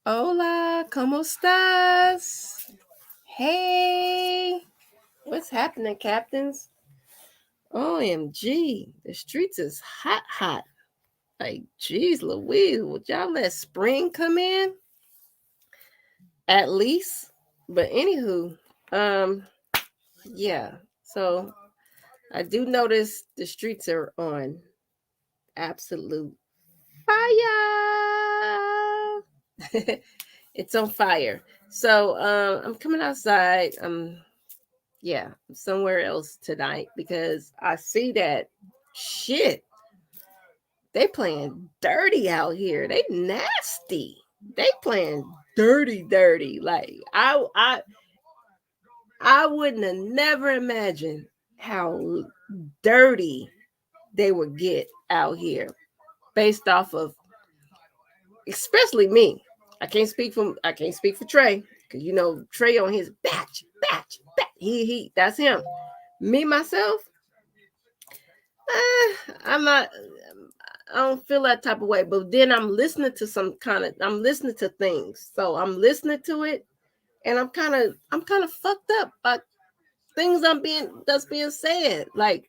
Hola, ¿cómo estás? Hey, what's happening, captains? OMG, the streets is hot, hot. Like, geez, Louise, would y'all let spring come in? At least. But anywho, um, yeah. So I do notice the streets are on absolute fire. It's on fire. So I'm coming outside. I'm somewhere else tonight because I see that shit. They playing dirty out here. They nasty. They playing dirty. Like I wouldn't have never imagined how dirty they would get out here based off of especially me. I can't speak for Trey because you know Trey on his batch. He that's him. Me myself, I'm not. I don't feel that type of way. But then I'm listening to things. So I'm listening to it, and I'm kind of fucked up by things that's being said. Like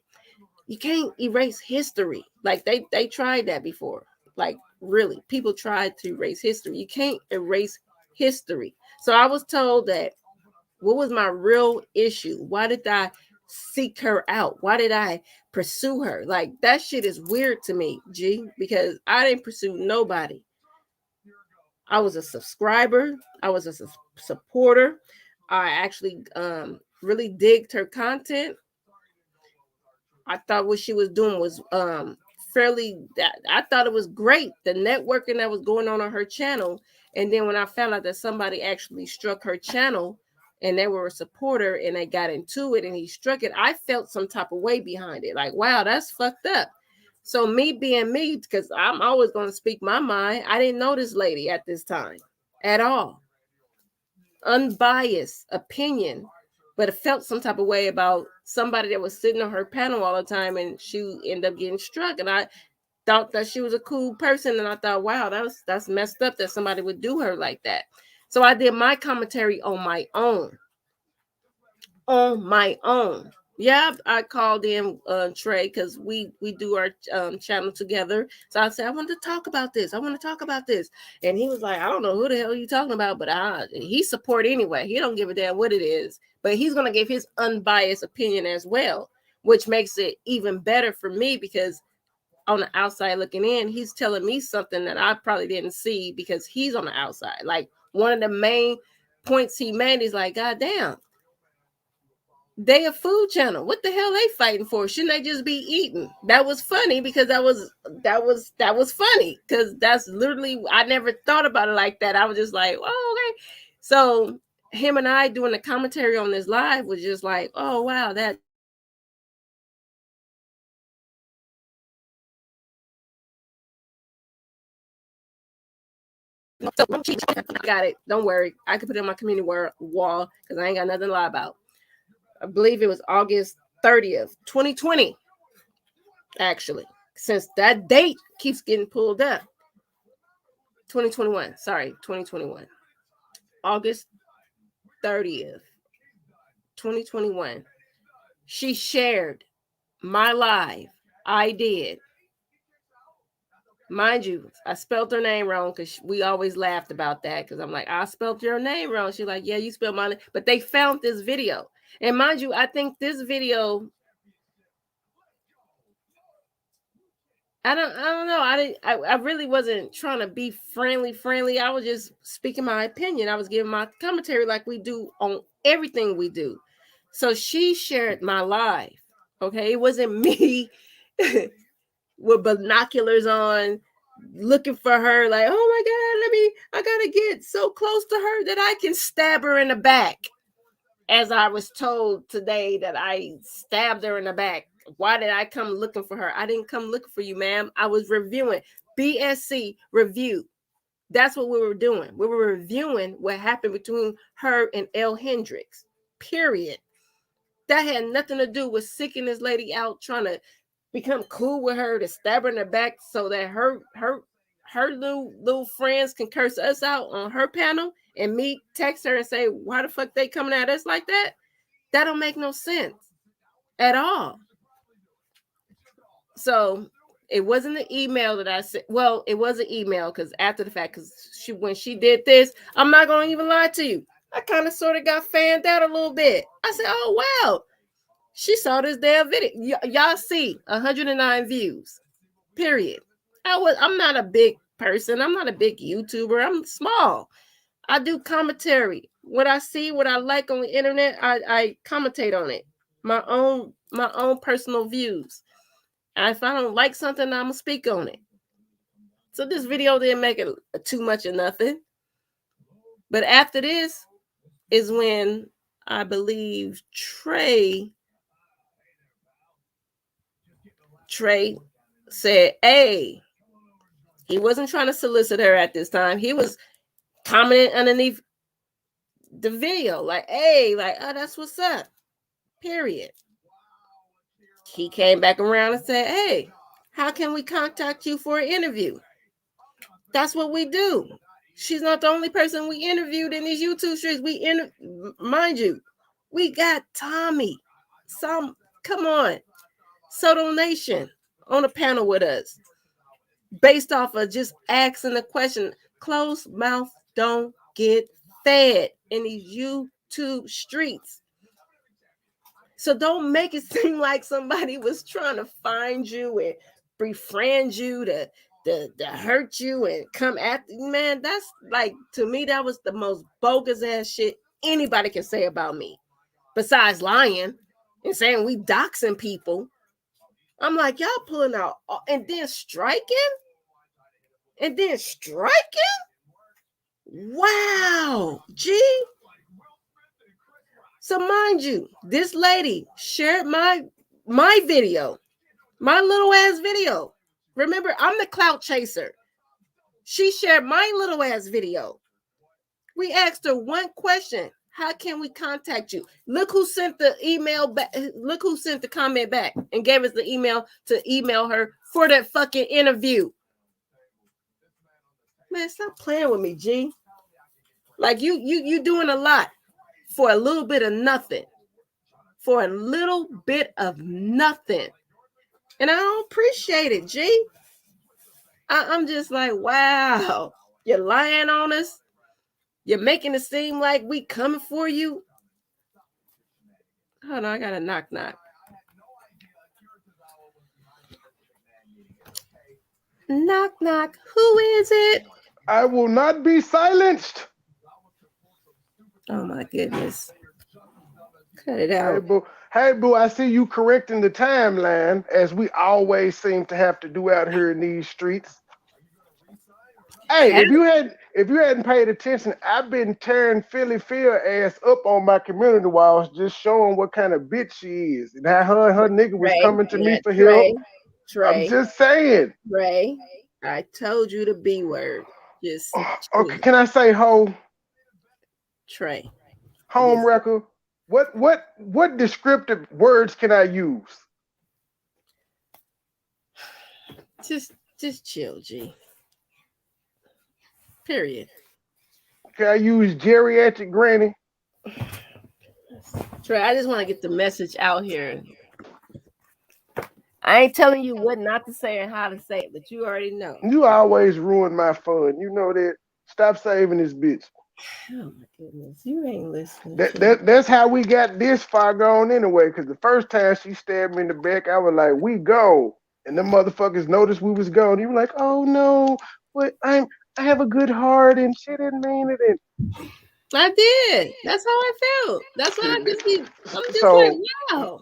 you can't erase history. Like they tried that before. Like really, people tried to erase history. You can't erase history. So I was told that what was my real issue? Why did I seek her out? Why did I pursue her? Like that shit is weird to me, G, because I didn't pursue nobody. I was a subscriber, I was a supporter. I actually really digged her content. I thought what she was doing was fairly I thought it was great, the networking that was going on her channel. And then when I found out that somebody actually struck her channel and they were a supporter and they got into it and he struck it, I felt some type of way behind it. Like, wow, that's fucked up. So me being me, because I'm always going to speak my mind, I didn't know this lady at this time at all. Unbiased opinion, but it felt some type of way about somebody that was sitting on her panel all the time and she ended up getting struck. And I thought that she was a cool person, and I thought, wow, that's messed up that somebody would do her like that. So I did my commentary on my own. Yeah, I called in Trey because we do our channel together. So I said I want to talk about this. And he was like, I don't know who the hell you talking about, but he support anyway. He don't give a damn what it is, but he's gonna give his unbiased opinion as well, which makes it even better for me because on the outside looking in, he's telling me something that I probably didn't see because he's on the outside. Like one of the main points he made is like, God damn, they a food channel. What the hell they fighting for? Shouldn't they just be eating? That was funny because that was funny because that's literally I never thought about it like that. I was just like, oh okay. So him and I doing the commentary on this live was just like, oh wow, that got it. Don't worry, I can put it on my community wall because I ain't got nothing to lie about. I believe it was August 30th, 2020. Actually, since that date keeps getting pulled up. 2021. Sorry, 2021. August 30th, 2021. She shared my live. I did. Mind you, I spelled her name wrong because we always laughed about that because I'm like, I spelled your name wrong. She's like, yeah, you spelled my name. But they found this video. And mind you, I think this video I don't know. I really wasn't trying to be friendly. I was just speaking my opinion. I was giving my commentary like we do on everything we do. So she shared my life. Okay. It wasn't me with binoculars on looking for her, like, oh my God, I gotta get so close to her that I can stab her in the back. As I was told today that I stabbed her in the back. Why did I come looking for her? I didn't come looking for you, ma'am. I was reviewing BSC review. That's what we were doing. We were reviewing what happened between her and L. Hendricks. Period. That had nothing to do with seeking this lady out, trying to become cool with her, to stab her in the back so that her her little friends can curse us out on her panel, and me text her and say, why the fuck they coming at us like that? That don't make no sense at all. So it wasn't an email that I said. Well, it was an email because after the fact, because when she did this, I'm not gonna even lie to you. I kind of sort of got fanned out a little bit. I said, oh wow, she saw this damn video. Y'all see 109 views. Period. I'm not a big person. I'm not a big YouTuber. I'm small. I do commentary. What I see, what I like on the internet, I commentate on it. My own personal views. And if I don't like something, I'm gonna speak on it. So this video didn't make it too much of nothing. But after this is when I believe Trey said, hey, he wasn't trying to solicit her at this time. He was commenting underneath the video, like, hey, like, oh, that's what's up. Period. He came back around and said, hey, how can we contact you for an interview? That's what we do. She's not the only person we interviewed in these YouTube streets. Mind you, we got Tommy. Come on. Soto Nation on a panel with us. Based off of just asking the question, closed mouth don't get fed in these YouTube streets. So don't make it seem like somebody was trying to find you and befriend you to hurt you and come after you. Man, that's like, to me, that was the most bogus ass shit anybody can say about me. Besides lying and saying we doxing people. I'm like, y'all pulling out and then striking? And then striking? Wow. Gee. So mind you, this lady shared my video, my little ass video. Remember, I'm the clout chaser. She shared my little ass video. We asked her one question. How can we contact you? Look who sent the email back. Look who sent the comment back and gave us the email to email her for that fucking interview. Man, stop playing with me, G. Like you doing a lot for a little bit of nothing. For a little bit of nothing. And I don't appreciate it, G. I'm just like, wow. You're lying on us. You're making it seem like we coming for you. Hold on, I got a knock. Knock. Who is it? I will not be silenced. Oh my goodness. Cut it out. Hey, boo, I see you correcting the timeline, as we always seem to have to do out here in these streets. Hey, if you hadn't paid attention, I've been tearing Philly Phil ass up on my community walls, just showing what kind of bitch she is and how her nigga was coming to me for help. I'm just saying. Trey, I told you the B word. Just okay. Can I say hoe? Trey. Home record. What descriptive words can I use? Just chill, G. Period. Can I use geriatric granny? Trey, I just want to get the message out here. I ain't telling you what not to say and how to say it, but you already know. You always ruin my fun. You know that. Stop saving this bitch. Oh my goodness, you ain't listening. That's how we got this far gone anyway. Because the first time she stabbed me in the back, I was like, "We go," and the motherfuckers noticed we was gone. You were like, "Oh no, but I have a good heart, and she didn't mean it." And I did. That's how I felt. That's why I'm just like, wow.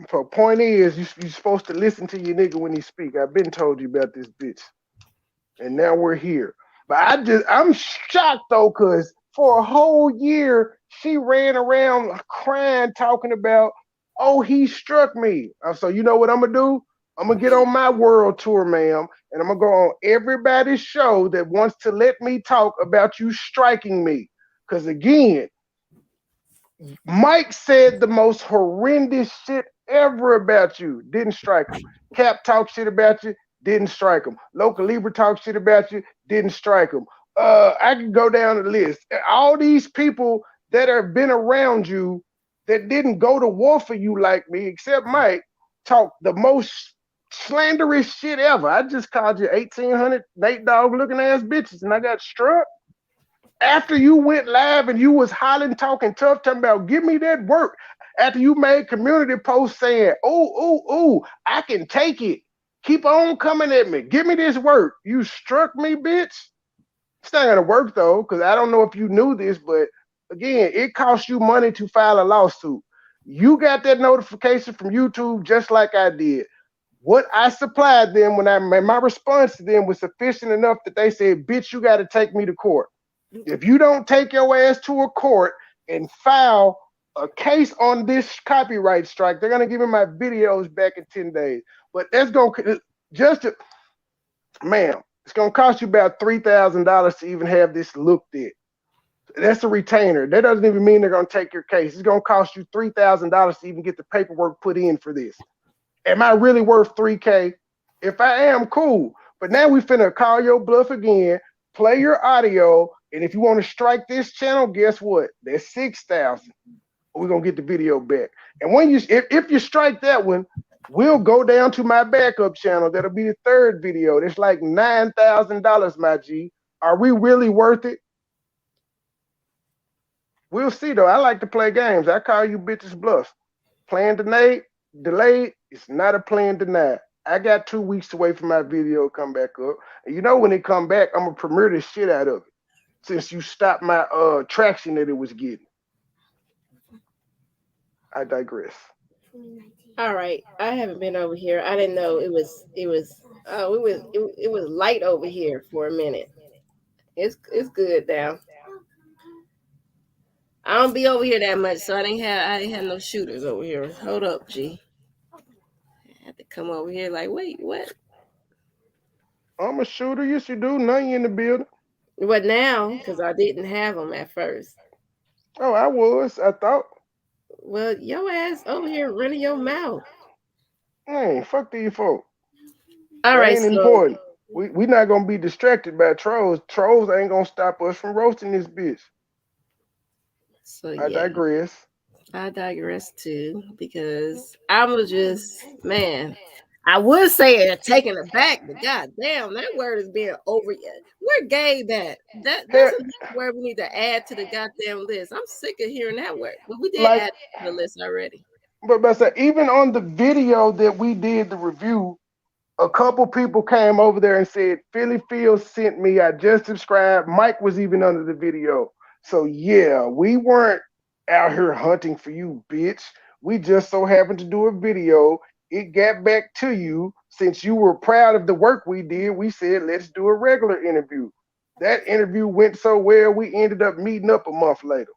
So point is, you're supposed to listen to your nigga when he speak. I've been told you about this bitch, and now we're here. But I'm shocked though, because for a whole year, she ran around crying, talking about, oh, he struck me. So you know what I'm going to do? I'm going to get on my world tour, ma'am, and I'm going to go on everybody's show that wants to let me talk about you striking me. Because again, Mike said the most horrendous shit ever about you. Didn't strike him. Cap talked shit about you. didn't strike them. Local Libra talk shit about you, didn't strike them. I can go down the list. All these people that have been around you that didn't go to war for you like me, except Mike, talk the most slanderous shit ever. I just called you 1,800 Nate Dogg looking ass bitches, and I got struck after you went live and you was hollering, talking tough, talking about give me that work. After you made community posts saying, I can take it. Keep on coming at me. Give me this work. You struck me, bitch. It's not gonna work though, because I don't know if you knew this, but again, it costs you money to file a lawsuit. You got that notification from YouTube just like I did. What I supplied them when I made my response to them was sufficient enough that they said, bitch, you got to take me to court. If you don't take your ass to a court and file a case on this copyright strike, they're gonna give me my videos back in 10 days. But that's gonna just to, ma'am, it's gonna cost you about $3,000 to even have this looked at. That's a retainer. That doesn't even mean they're gonna take your case. It's gonna cost you $3,000 to even get the paperwork put in for this. Am I really worth 3K? If I am, cool. But now we finna call your bluff again, play your audio, and if you want to strike this channel, guess what? That's 6,000. We're gonna get the video back. And when you if you strike that one, we'll go down to my backup channel. That'll be the third video. That's like $9,000, my G. Are we really worth it? We'll see though. I like to play games. I call you bitches bluff. Plan delayed. It's not a plan denied. I got 2 weeks to wait for my video to come back up. And you know when it come back, I'm gonna premiere the shit out of it. Since you stopped my traction that it was getting. I digress. All right, I haven't been over here. I didn't know it was light over here for a minute. It's good now. I don't be over here that much, so I didn't have no shooters over here. Hold up, G. I had to come over here like, wait, what? I'm a shooter. Yes, you do. Now you in the building. But now, because I didn't have them at first. Oh, I was. I thought. Well, your ass over here running your mouth. Man, fuck these folk. All That right, ain't so important. We not gonna be distracted by trolls. Trolls ain't gonna stop us from roasting this bitch. I yeah, digress. I digress too because I was just man. I would say it taken aback, but god damn, that word is being over. Where Gabe at? That's Hell, another word we need to add to the goddamn list. I'm sick of hearing that word. But we did like, add it to the list already. but say, even on the video that we did the review, a couple people came over there and said, Philly Fields sent me. I just subscribed. Mike was even under the video. So yeah, we weren't out here hunting for you, bitch. We just so happened to do a video. It got back to you. Since you were proud of the work we did, we said, let's do a regular interview. That interview went so well, we ended up meeting up a month later.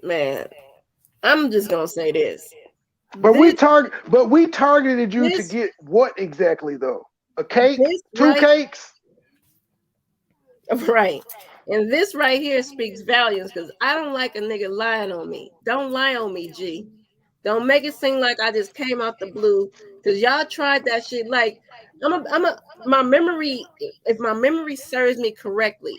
Man, I'm just gonna say this. But This we targeted you to this get what exactly though? A cake? this 2 right cakes? right. And this right here speaks volumes because I don't like a nigga lying on me. Don't lie on me, G. Don't make it seem like I just came out the blue because y'all tried that shit. Like my memory, if my memory serves me correctly,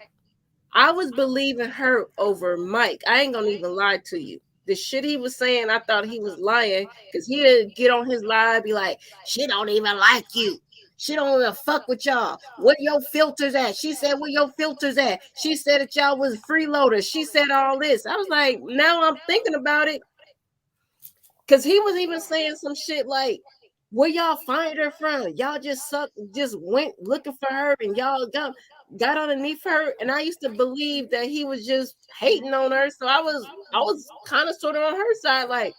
I was believing her over Mike. I ain't gonna even lie to you. The shit he was saying, I thought he was lying because he'd get on his live, be like, "She don't even like you. She don't even fuck with y'all. Where your filters at?" She said, "Where your filters at?" She said that y'all was freeloaders. She said all this. I was like, now I'm thinking about it. Cause he was even saying some shit like, where y'all find her from? Y'all just went looking for her and y'all got underneath her. And I used to believe that he was just hating on her. So I was kind of sort of on her side, like,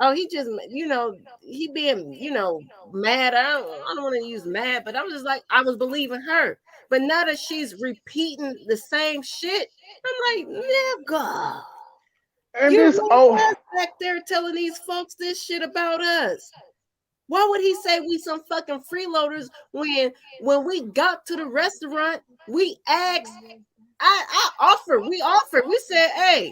oh, he just, he being, mad. I don't want to use mad, but I was just like, I was believing her. But now that she's repeating the same shit, I'm like, nigga. And You this really oh was back there telling these folks this shit about us. Why would he say we some fucking freeloaders when we got to the restaurant, we asked, we offered. We said, hey,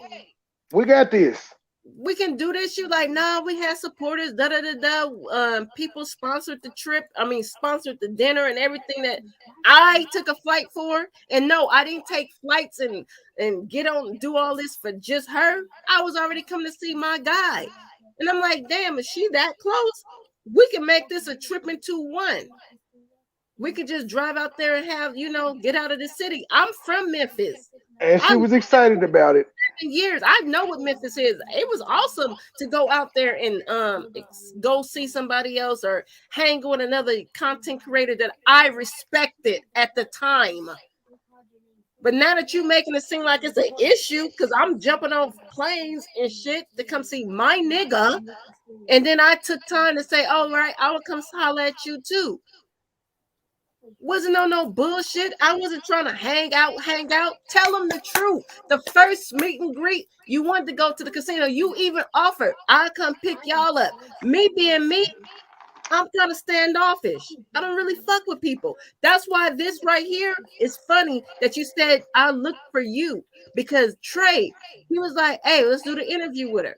we got this. we can do this. You like, nah, we had supporters, da da da da. People sponsored the trip. I mean, sponsored the dinner and everything that I took a flight for. And no, I didn't take flights and get on do all this for just her. I was already coming to see my guy, and I'm like, damn, is she that close? We can make this a trip into one. We could just drive out there and have, get out of the city. I'm from Memphis. And I she was excited about it. years. I know what Memphis is. It was awesome to go out there and go see somebody else or hang with another content creator that I respected at the time. But now that you're making it seem like it's an issue because I'm jumping on planes and shit to come see my nigga, and then I took time to say, all right, I will come holler at you too. Wasn't on no bullshit. I wasn't trying to hang out. Tell them the truth. The first meet and greet, you wanted to go to the casino. You even offered, I'll come pick y'all up. Me being me, I'm kind of standoffish. I don't really fuck with people. That's why this right here is funny that you said I looked for you, because Trey, he was like, hey, let's do the interview with her.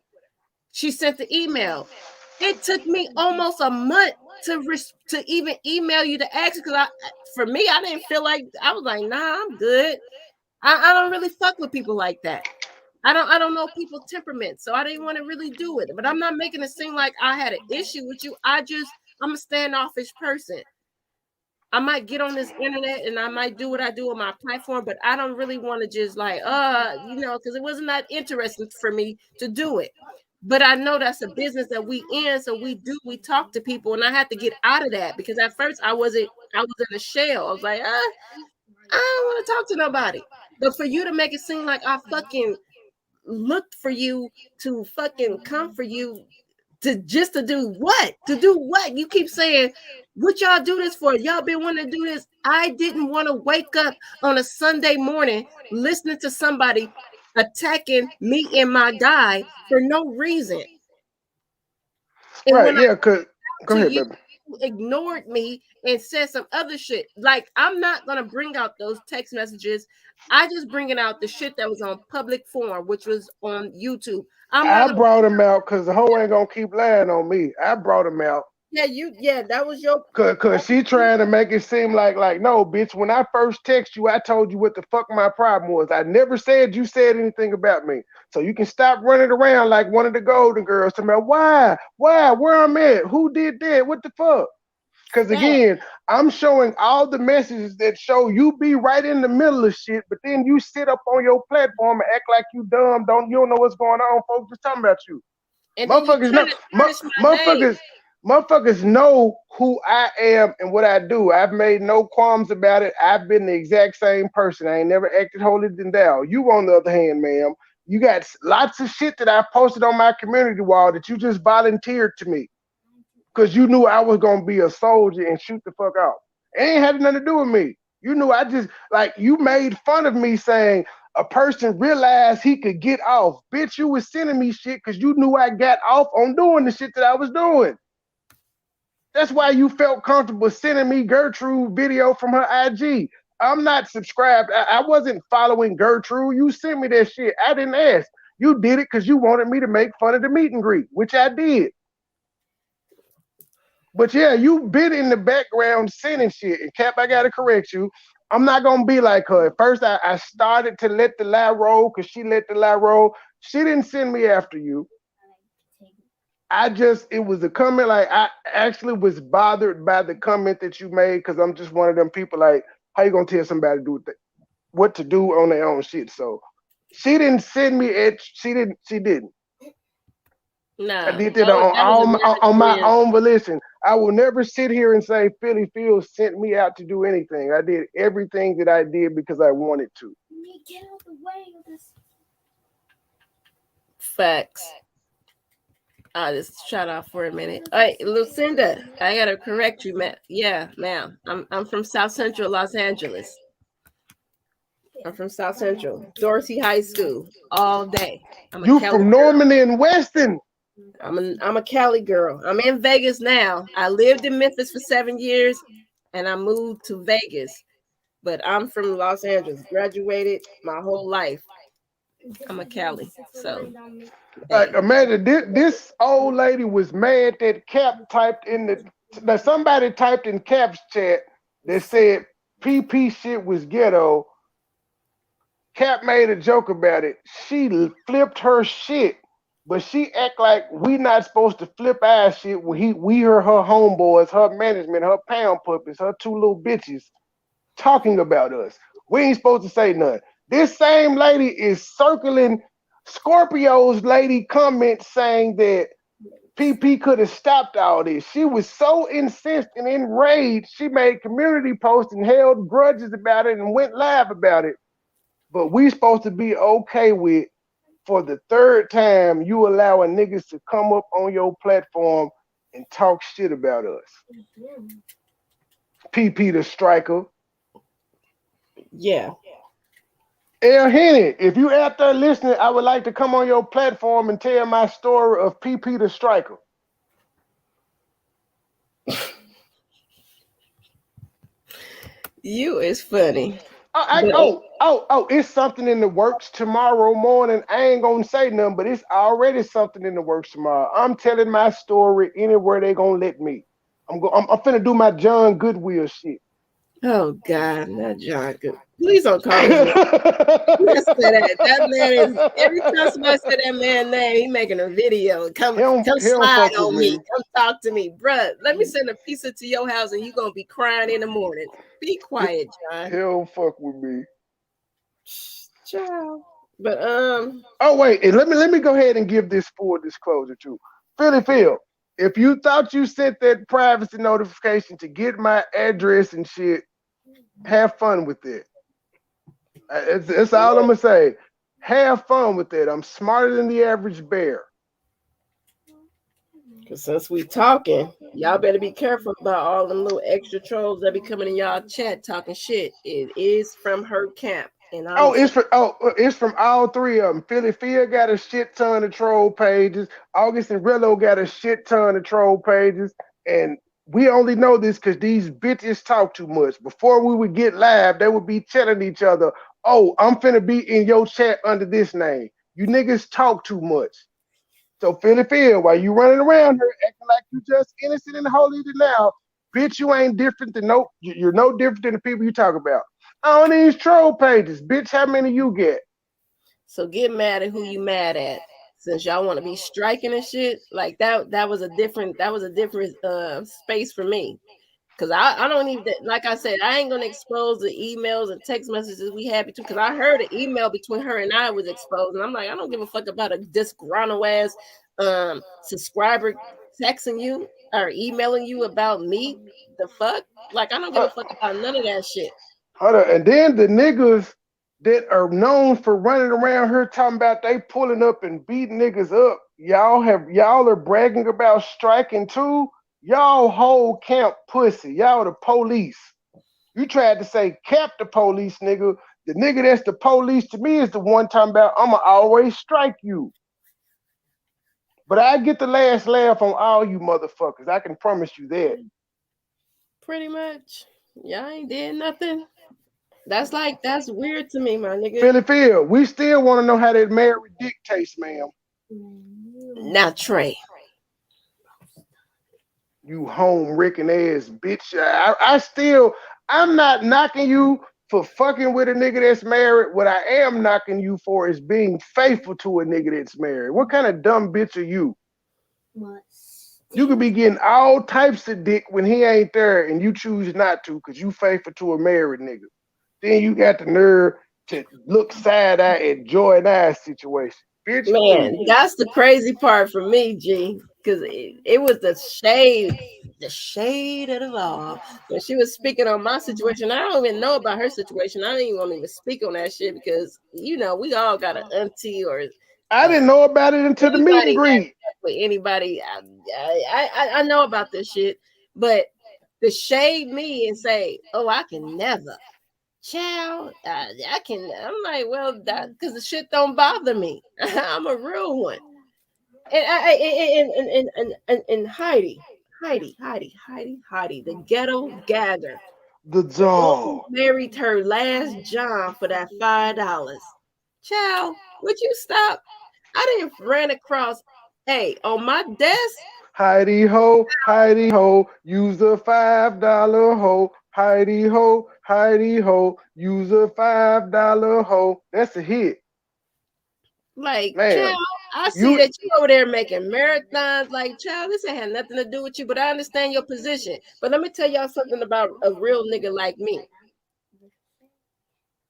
She sent the email. It took me almost a month to even email you to ask, because for me, I didn't feel like, I was like, nah, I'm good. I don't really fuck with people like that. I don't know people's temperament, so I didn't want to really do it. But I'm not making it seem like I had an issue with you. I'm a standoffish person. I might get on this internet and I might do what I do on my platform, but I don't really want to just like, because it wasn't that interesting for me to do it. But I know that's a business that we in, so we talk to people, and I had to get out of that because at first I was in a shell. I was like, I don't want to talk to nobody. But for you to make it seem like I fucking looked for you to fucking come for you to do what? To do what? You keep saying, what y'all do this for? Y'all been wanting to do this. I didn't want to wake up on a Sunday morning listening to somebody attacking me and my guy for no reason. And Right, when I yeah, cause go to ahead, you, baby. ignored me and said some other shit. Like, I'm not gonna bring out those text messages. I just bringing out the shit that was on public forum, which was on YouTube. I'm not I gonna. brought him out because the hoe ain't gonna keep lying on me. I brought him out Yeah, that was your. cause she trying to make it seem like no, bitch. When I first text you, I told you what the fuck my problem was. I never said you said anything about me. So you can stop running around like one of the Golden Girls. To me, why, where I'm at, who did that, what the fuck? Because Fact. again, I'm showing all the messages that show you be right in the middle of shit, but then you sit up on your platform and act like you dumb. You don't know what's going on. Folks just talking about you. And then you Motherfuckers know. trying to tarnish my name. Motherfuckers know who I am and what I do. I've made no qualms about it. I've been the exact same person. I ain't never acted holier than thou. You, on the other hand, ma'am, you got lots of shit that I posted on my community wall that you just volunteered to me because you knew I was gonna be a soldier and shoot the fuck off. It ain't had nothing to do with me. You knew I just like you made fun of me saying a person realized he could get off. Bitch, you was sending me shit because you knew I got off on doing the shit that I was doing. That's why you felt comfortable sending me Gertrude video from her IG. I'm not subscribed. I wasn't following Gertrude. You sent me that shit. I didn't ask. You did it because you wanted me to make fun of the meet and greet, which I did. But yeah, you've been in the background sending shit. And Cap, I gotta correct you. I'm not gonna be like her. At first, I started to let the lie roll because she let the lie roll. She didn't send me after you. It was a comment. Like, I actually was bothered by the comment that you made because I'm just one of them people. Like, how you gonna tell somebody to do what to do on their own shit? So she didn't send me it. She didn't. She didn't. I No, did that that was on my another own volition. I will never sit here and say Philly Fields sent me out to do anything. I did everything that I did because I wanted to. Get out the way of this. facts. I'll just shut off for a minute. All right, Lucinda, I gotta correct you, ma'am. Yeah, ma'am. I'm from South Central Los Angeles. I'm from South Central, Dorsey High School, all day. I'm a You Cali from girl. Normandy and Weston. I'm a Cali girl. I'm in Vegas now. I lived in Memphis for 7 years, and I moved to Vegas. But I'm from Los Angeles. Graduated my whole life. I'm a Cali, so Like, hey. imagine this old lady was mad that Cap typed in that somebody typed in Cap's chat that said PP shit was ghetto. Cap made a joke about it. She flipped her shit, but she act like we not supposed to flip our shit when we her homeboys, her management, her pound puppies, her two little bitches talking about us. We ain't supposed to say nothing. This same lady is circling Scorpio's lady comment saying that PP could have stopped all this. She was so incensed and enraged, she made community posts and held grudges about it and went live about it. But we supposed to be okay with for the third time you allowing niggas to come up on your platform and talk shit about us. PP the striker. Yeah. El Henny, if you out there listening, I would like to come on your platform and tell my story of PP the striker. You is funny. But It's something in the works tomorrow morning. I ain't gonna say nothing, but it's already something in the works tomorrow. I'm telling my story anywhere they gonna let me. I'm finna do my John Goodwill shit. oh God, not John Good. Please don't call his name. Yes, that man is every time somebody say that man name, he making a video. Come he don't slide fuck with on me. me. Come talk to me, bruh. Let me send a pizza to your house and you gonna be crying in the morning. Be He, quiet, he John. don't fuck with me. Child. But Oh wait, and let me go ahead and give this full disclosure too. Phil, if you thought you sent that privacy notification to get my address and shit, have fun with it. It's all I'm gonna say. Have fun with it. I'm smarter than the average bear. cause since we talking, y'all better be careful about all them little extra trolls that be coming in y'all chat talking shit. It is from her camp. And I'm It's from all three of them. Phil got a shit ton of troll pages. August and Rillo got a shit ton of troll pages, and we only know this because these bitches talk too much. Before we would get live, they would be telling each other, "Oh, I'm finna be in your chat under this name." You niggas talk too much. So Phil, while you running around here acting like you just innocent and holy now, bitch, you ain't different than you're no different than the people you talk about. On these troll pages, bitch, how many you get? So get mad at who you mad at. Since y'all want to be striking and shit, like that was a different space for me. Cause I don't even like I said, I ain't gonna expose the emails and text messages we had between because I heard an email between her and I was exposed. And I'm like, I don't give a fuck about a disgruntled ass subscriber texting you or emailing you about me. The fuck? Like I don't give a Uh, fuck about none of that shit. Hold on. And then the niggas that are known for running around here talking about they pulling up and beating niggas up, y'all are bragging about striking too. Y'all whole camp pussy. Y'all the police. You tried to say cap the police, nigga. The nigga that's the police to me is the one talking about I'ma always strike you. But I get the last laugh on all you motherfuckers. I can promise you that. Pretty much. Y'all ain't did nothing. That's weird to me, my nigga. Phil, we still want to know how that married dick tastes, ma'am. Now Trey. You home wrecking ass bitch. I'm not knocking you for fucking with a nigga that's married. What I am knocking you for is being faithful to a nigga that's married. What kind of dumb bitch are you? What? You could be getting all types of dick when he ain't there and you choose not to because you faithful to a married nigga. Then you got the nerve to look side eye at Joy and I situation. Bitch, Man, please. that's the crazy part for me, G. Because it was the shade of the law. When she was speaking on my situation, I don't even know about her situation. I didn't even want to even speak on that shit because, we all got an auntie or I uh, didn't know about it until the meet and anybody that greet. with anybody. I know about this shit, but to shade me and say, "Oh, I can never." Child, I can. I'm like, well, that because the shit don't bother me. I'm a real one. And and Heidi, the ghetto gagger, The the one who dog. married her last John for that $5. Child, would you stop? I didn't ran across, hey, on my desk. Heidi ho, use a $5 hoe. Heidi ho, use a $5 hoe. That's a hit, Like, child, man. I see You that you over there making marathons. Like, child, this ain't had nothing to do with you, but I understand your position. But let me tell y'all something about a real nigga like me.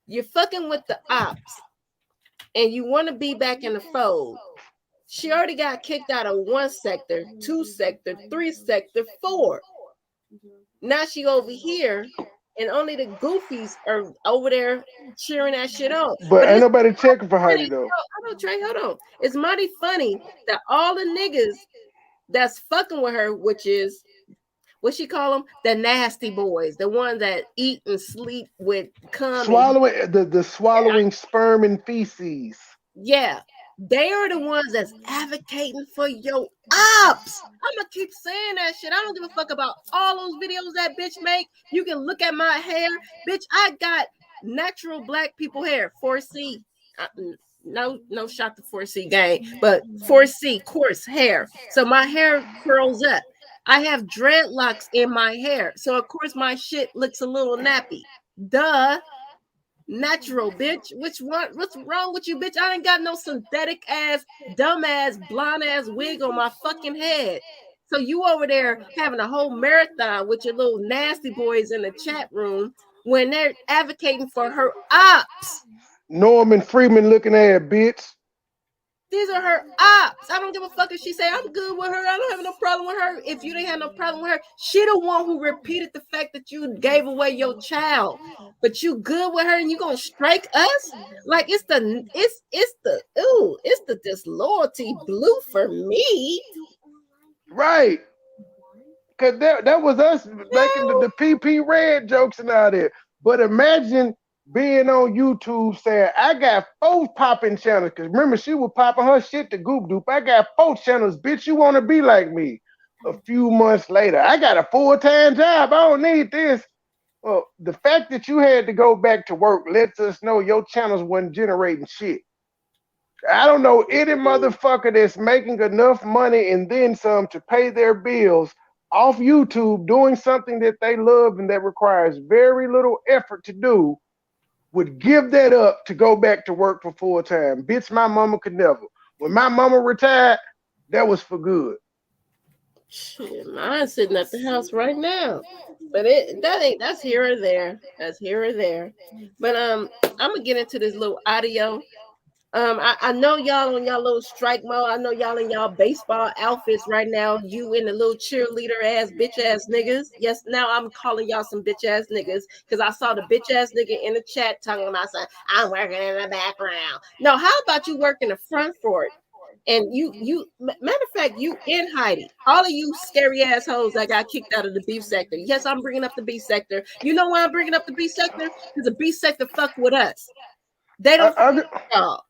You're fucking with the ops and you want to be back in the fold. She already got kicked out of one sector, two sector, three sector, four. Now she over here, and only the goofies are over there cheering that shit on. but But ain't it's nobody checking for funny. Heidi though. Hold on, Trey. Hold on. It's mighty funny that all the niggas that's fucking with her, which is what she call them, the nasty boys, the ones that eat and sleep with cum and Swallowing the swallowing sperm and feces. yeah, they are the ones that's advocating for your ops. I'm gonna keep saying that shit. I don't give a fuck about all those videos that bitch make. You can look at my hair, bitch. I got natural black people hair. 4C. No shot to 4C gang, but 4C coarse hair. So my hair curls up. I have dreadlocks in my hair, so of course my shit looks a little nappy. Duh. Natural, bitch. Which one? What's wrong with you, bitch? I ain't got no synthetic ass, dumb ass, blonde ass wig on my fucking head. So you over there having a whole marathon with your little nasty boys in the chat room when they're advocating for her ops. Norman Freeman looking at bitch. These are her ops. I don't give a fuck if she say I'm good with her. I don't have no problem with her. If you didn't have no problem with her, she the one who repeated the fact that you gave away your child. But you good with her and you gonna strike us? Like it's the disloyalty blue for me. Right. Cause that was us making the PP red jokes and all that. But imagine being on YouTube saying, I got four popping channels. Cause remember, she was popping her shit to Goop Doop. I got four channels, bitch. You wanna be like me? A few months later, I got a full-time job. I don't need this. Well, the fact that you had to go back to work lets us know your channels wasn't generating shit. I don't know any motherfucker that's making enough money and then some to pay their bills off YouTube doing something that they love and that requires very little effort to do would give that up to go back to work for full time. Bitch, my mama could never. When my mama retired, that was for good. Shit, mine's sitting at the house right now. But that's here or there. That's here or there. But I'm gonna get into this little audio. I know y'all on y'all little strike mode. I know y'all in y'all baseball outfits right now. You in the little cheerleader ass bitch ass niggas. Yes, now I'm calling y'all some bitch ass niggas because I saw the bitch ass nigga in the chat talking about saying I'm working in the background. No, how about you work in the front for it? And matter of fact, you in Heidi, all of you scary assholes that got kicked out of the beef sector. Yes, I'm bringing up the beef sector. You know why I'm bringing up the beef sector? Because the beef sector fuck with us. They I, don't fuck I, with y'all.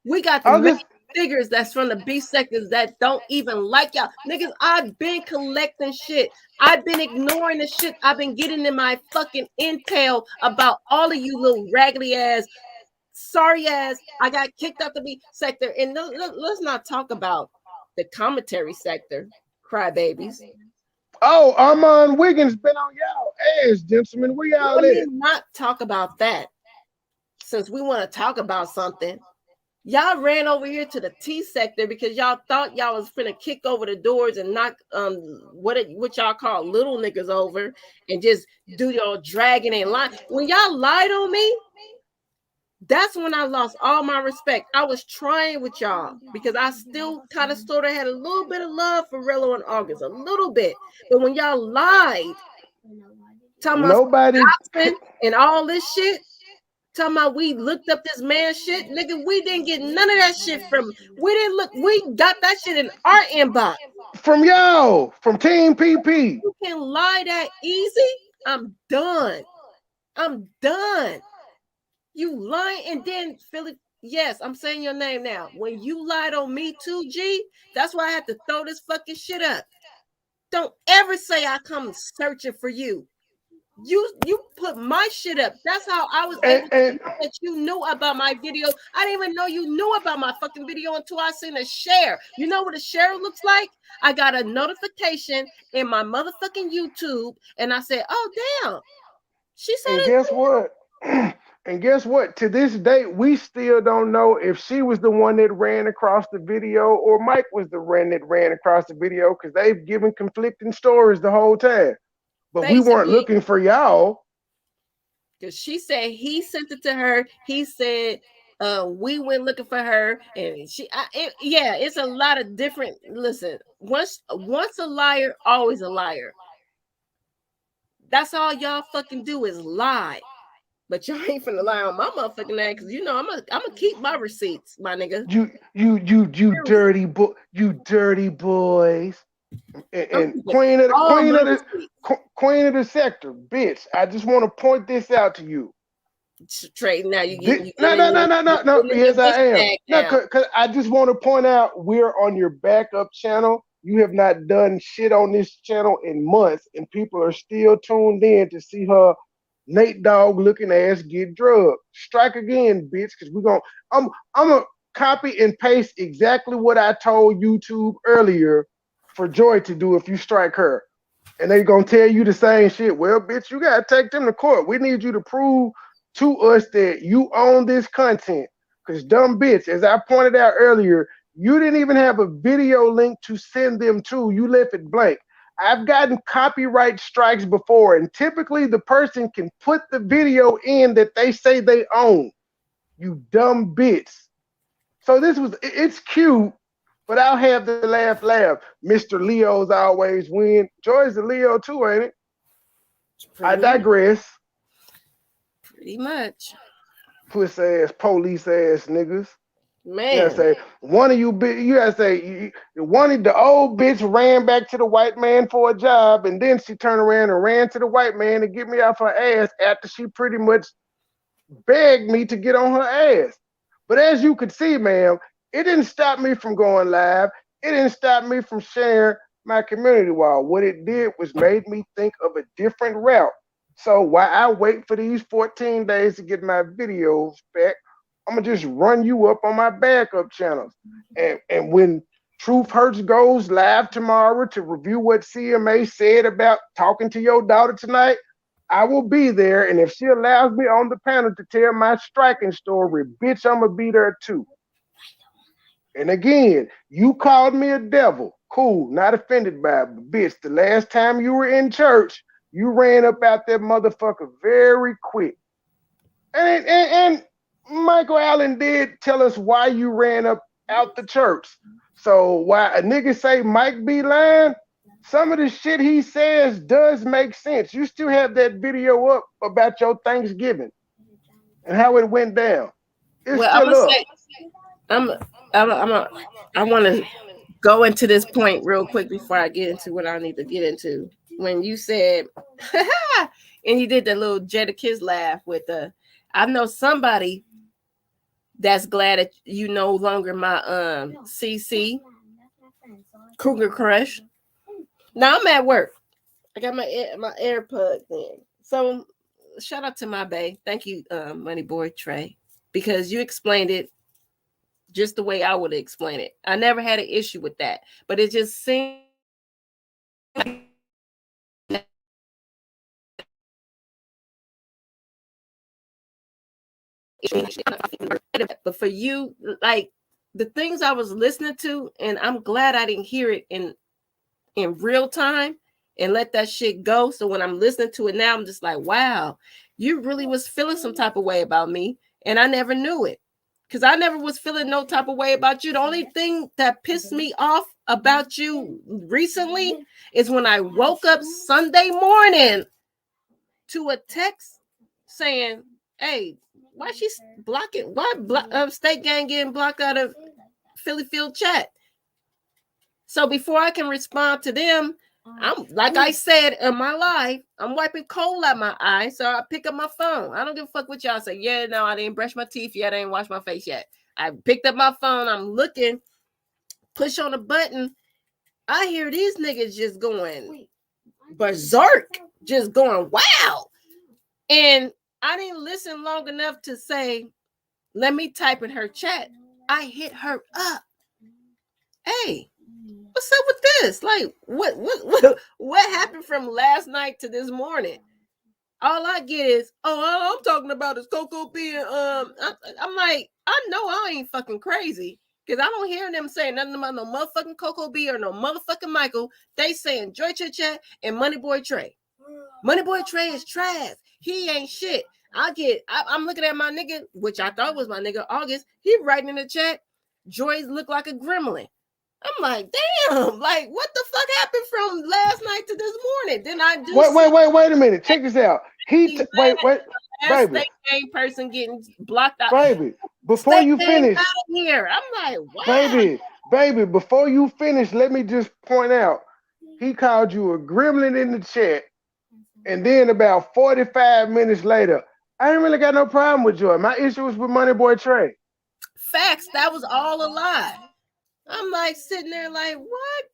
We got the I main just figures that's from the beef sectors that don't even like y'all. Niggas, I've been collecting shit. I've been ignoring the shit I've been getting in my fucking intel about all of you little raggedy ass, sorry ass. I got kicked out the beef sector. And let's not talk about the commentary sector, crybabies. Armand Wiggins been on y'all ass, gentlemen. Where Let y'all me at? not talk about that since we want to talk about something. Y'all ran over here to the T sector because y'all thought y'all was finna kick over the doors and knock what y'all call little niggas over and just do your dragging and lie. When y'all lied on me, that's when I lost all my respect. I was trying with y'all because I still kind of sort of had a little bit of love for Rello and August, a little bit. But when y'all lied, talking about Nobody. Johnson and all this shit, talking about we looked up this man shit, nigga. We didn't get none of that shit from. We didn't look. We got that shit in our inbox. From y'all, from Team PP. You can lie that easy. I'm done. I'm done. You lying and then Philly. Yes, I'm saying your name now. When you lied on me too, G, that's why I had to throw this fucking shit up. Don't ever say I come searching for you. You put my shit up. That's how I was able to And know that you knew about my video. I didn't even know you knew about my fucking video until I seen a share. You know what a share looks like? I got a notification in my motherfucking YouTube, and I said, "Oh damn, she said and it." guess what? And guess what? To this day, we still don't know if she was the one that ran across the video or Mike was the one that ran across the video because they've given conflicting stories the whole time. But we weren't Basically, looking for y'all. because she said he sent it to her. He said we went looking for her, and yeah, it's a lot of different. Listen, once a liar, always a liar. That's all y'all fucking do is lie. But y'all ain't finna lie on my motherfucking ass because you know I'm gonna keep my receipts, my nigga. You Period. you dirty boys. I'm And keeping all my receipts. queen of the sector, bitch. I just want to point this out to you. Trade now. You No, getting no, in no, your no, you no, no. getting in your Yes, bitch I am. bag No, now. cause I just want to point out we're on your backup channel. You have not done shit on this channel in months, and people are still tuned in to see her Nate Dogg looking ass get drugged. Strike again, bitch, because we're gonna I'm gonna copy and paste exactly what I told YouTube earlier for Joy to do if you strike her. And they gonna tell you the same shit. Well, bitch, you gotta take them to court. We need you to prove to us that you own this content. Cause dumb bitch, as I pointed out earlier, you didn't even have a video link to send them to. You left it blank. I've gotten copyright strikes before, and typically the person can put the video in that they say they own. You dumb bitch. So it's cute, but I'll have the laugh. Mr. Leo's always win. Joy's a Leo too, ain't it? I Pretty much. digress. Pretty much. Puss ass, police ass niggas. You gotta Man. say one of you gotta say one of the old bitch ran back to the white man for a job, and then she turned around and ran to the white man to get me off her ass after she pretty much begged me to get on her ass. But as you could see, ma'am, it didn't stop me from going live. It didn't stop me from sharing my community wall. What it did was made me think of a different route. So while I wait for these 14 days to get my videos back, I'm gonna just run you up on my backup channels. And when Truth Hurts goes live tomorrow to review what CMA said about talking to your daughter tonight, I will be there, and if she allows me on the panel to tell my striking story, bitch, I'm gonna be there too. And again, you called me a devil. Cool, not offended by it, but bitch, the last time you were in church, you ran up out that motherfucker very quick. And Michael Allen did tell us why you ran up out the church. So why a nigga say Mike be lying, some of the shit he says does make sense. You still have that video up about your Thanksgiving and how it went down. It's Well, I'm still gonna up. say I'm I want to go into this point real quick before I get into what I need to get into. When you said, and you did the little Jada Kiss laugh with the, I know somebody that's glad that you no longer my CC Cougar crush. Now I'm at work. I got my AirPod in. So shout out to my bae. Thank you, Money Boy Trey, because you explained it just the way I would explain it. I never had an issue with that, but it just seemed. But for you, like the things I was listening to, and I'm glad I didn't hear it in real time and let that shit go. So when I'm listening to it now, I'm just like, wow, you really was feeling some type of way about me, and I never knew it because I never was feeling no type of way about you. The only thing that pissed me off about you recently is when I woke up Sunday morning to a text saying, "Hey, why she's blocking? Why State Gang getting blocked out of Philly Field chat?" So before I can respond to them, I'm like I said in my life, I'm wiping coal out my eye. So I pick up my phone. I don't give a fuck what y'all say. Yeah, no, I didn't brush my teeth yet. I didn't wash my face yet. I picked up my phone. I'm looking, push on a button. I hear these niggas just going, berserk, just going wow. And I didn't listen long enough to say, let me type in her chat. I hit her up. Hey, what's up with this? Like, what happened from last night to this morning? All I get is, oh, all I'm talking about is Coco being, I'm like, I know I ain't fucking crazy. Because I don't hear them saying nothing about no motherfucking Coco B or no motherfucking Michael. They saying Joy Chit Chat and MoneyBoy Trey. MoneyBoy Trey is trash. He ain't shit. I'm looking at my nigga, which I thought was my nigga, August. He writing in the chat, Joy's look like a gremlin. I'm like, damn, like what the fuck happened from last night to this morning? Then I do wait a minute. Check this out. Wait, last baby. state game person getting blocked out. Baby, before State you game finish, out of here. I'm like, wow. baby, before you finish, let me just point out, he called you a gremlin in the chat, and then about 45 minutes later, I ain't really got no problem with Joy. My issue was with MoneyBoy Trey. Facts, that was all a lie. I'm like sitting there like, what?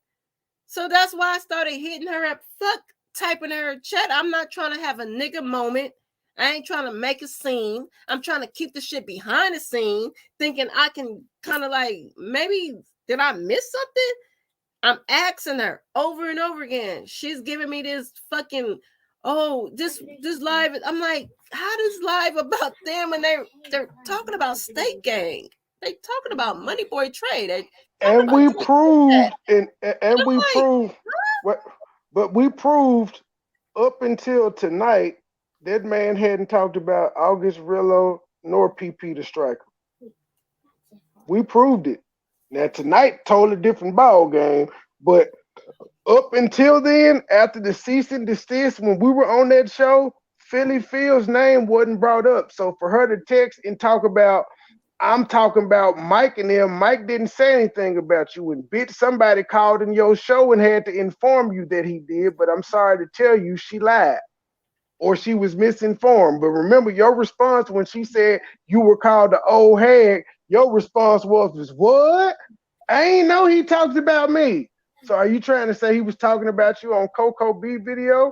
So that's why I started hitting her up. Fuck typing her chat. I'm not trying to have a nigga moment. I ain't trying to make a scene. I'm trying to keep the shit behind the scene, thinking I can kind of like, maybe did I miss something? I'm asking her over and over again. She's giving me this fucking, oh, this live. I'm like, how does live about them and they're talking about State Gang? They talking about MoneyBoy Trey. They And about we Joy proved, Chat. and we Like, proved, what, but we proved up until tonight that man hadn't talked about August Rillo nor PP the Striker. We proved it. Now tonight, totally different ball game. But up until then, after the cease and desist, when we were on that show, Philly Phil's name wasn't brought up. So for her to text and talk about, I'm talking about Mike and them, Mike didn't say anything about you. And bitch, somebody called in your show and had to inform you that he did. But I'm sorry to tell you, she lied or she was misinformed. But remember, your response when she said you were called the old hag, your response was what? I ain't know he talked about me. So are you trying to say he was talking about you on Coco B video?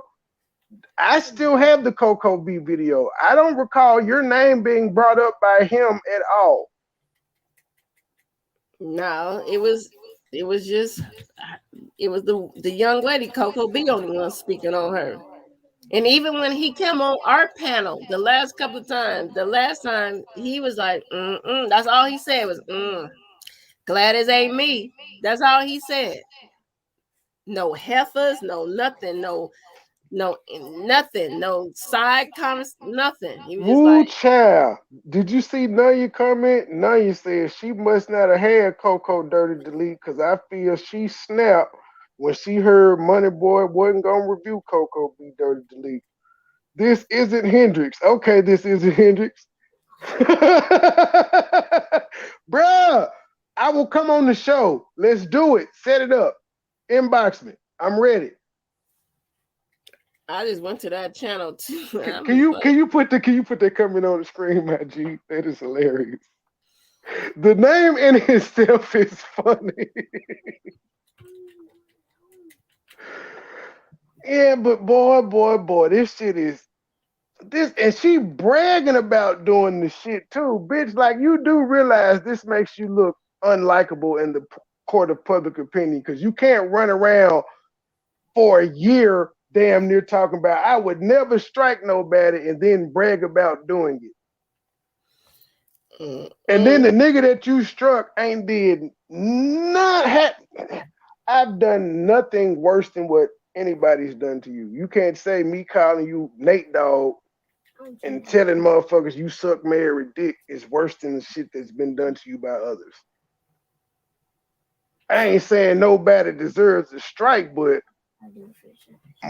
I still have the Coco B video. I don't recall your name being brought up by him at all. no, it was just it was the young lady Coco B only one speaking on her. And even when he came on our panel the last couple of times, the last time he was like, that's all he said was, glad it ain't me. That's all he said. No heifers, no nothing, no nothing, no side comments, nothing. He was just Woo like, child. Did you see Nanya comment? Nanya said she must not have had Coco Dirty Delete because I feel she snapped when she heard Money Boy wasn't going to review Coco B Dirty Delete. This isn't Hendrix. Okay, this isn't Hendrix. Bruh, I will come on the show. Let's do it. Set it up. Inbox me. I'm ready. I just went to that channel too. Can you put that comment on the screen, my G? That is hilarious. The name in itself is funny. Yeah, but boy, this shit is this, and she bragging about doing the shit too, bitch. Like you do realize this makes you look unlikable in the court of public opinion because you can't run around for a year damn near talking about I would never strike nobody and then brag about doing it. And then the nigga that you struck ain't did not have. I've done nothing worse than what anybody's done to you. You can't say me calling you Nate Dogg and telling motherfuckers you suck Mary dick is worse than the shit that's been done to you by others. I ain't saying nobody deserves a strike, but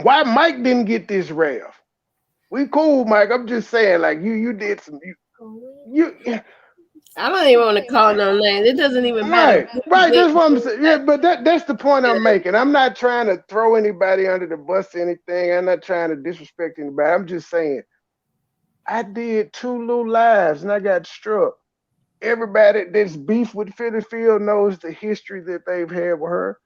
why Mike didn't get this ref? We cool, Mike. I'm just saying, like you did some you I don't even want to call no names. It doesn't even matter. Right. That's what I'm saying. Yeah, but that's the point I'm making. I'm not trying to throw anybody under the bus or anything. I'm not trying to disrespect anybody. I'm just saying I did 2 little lives and I got struck. Everybody that's beef with Philly Field knows the history that they've had with her.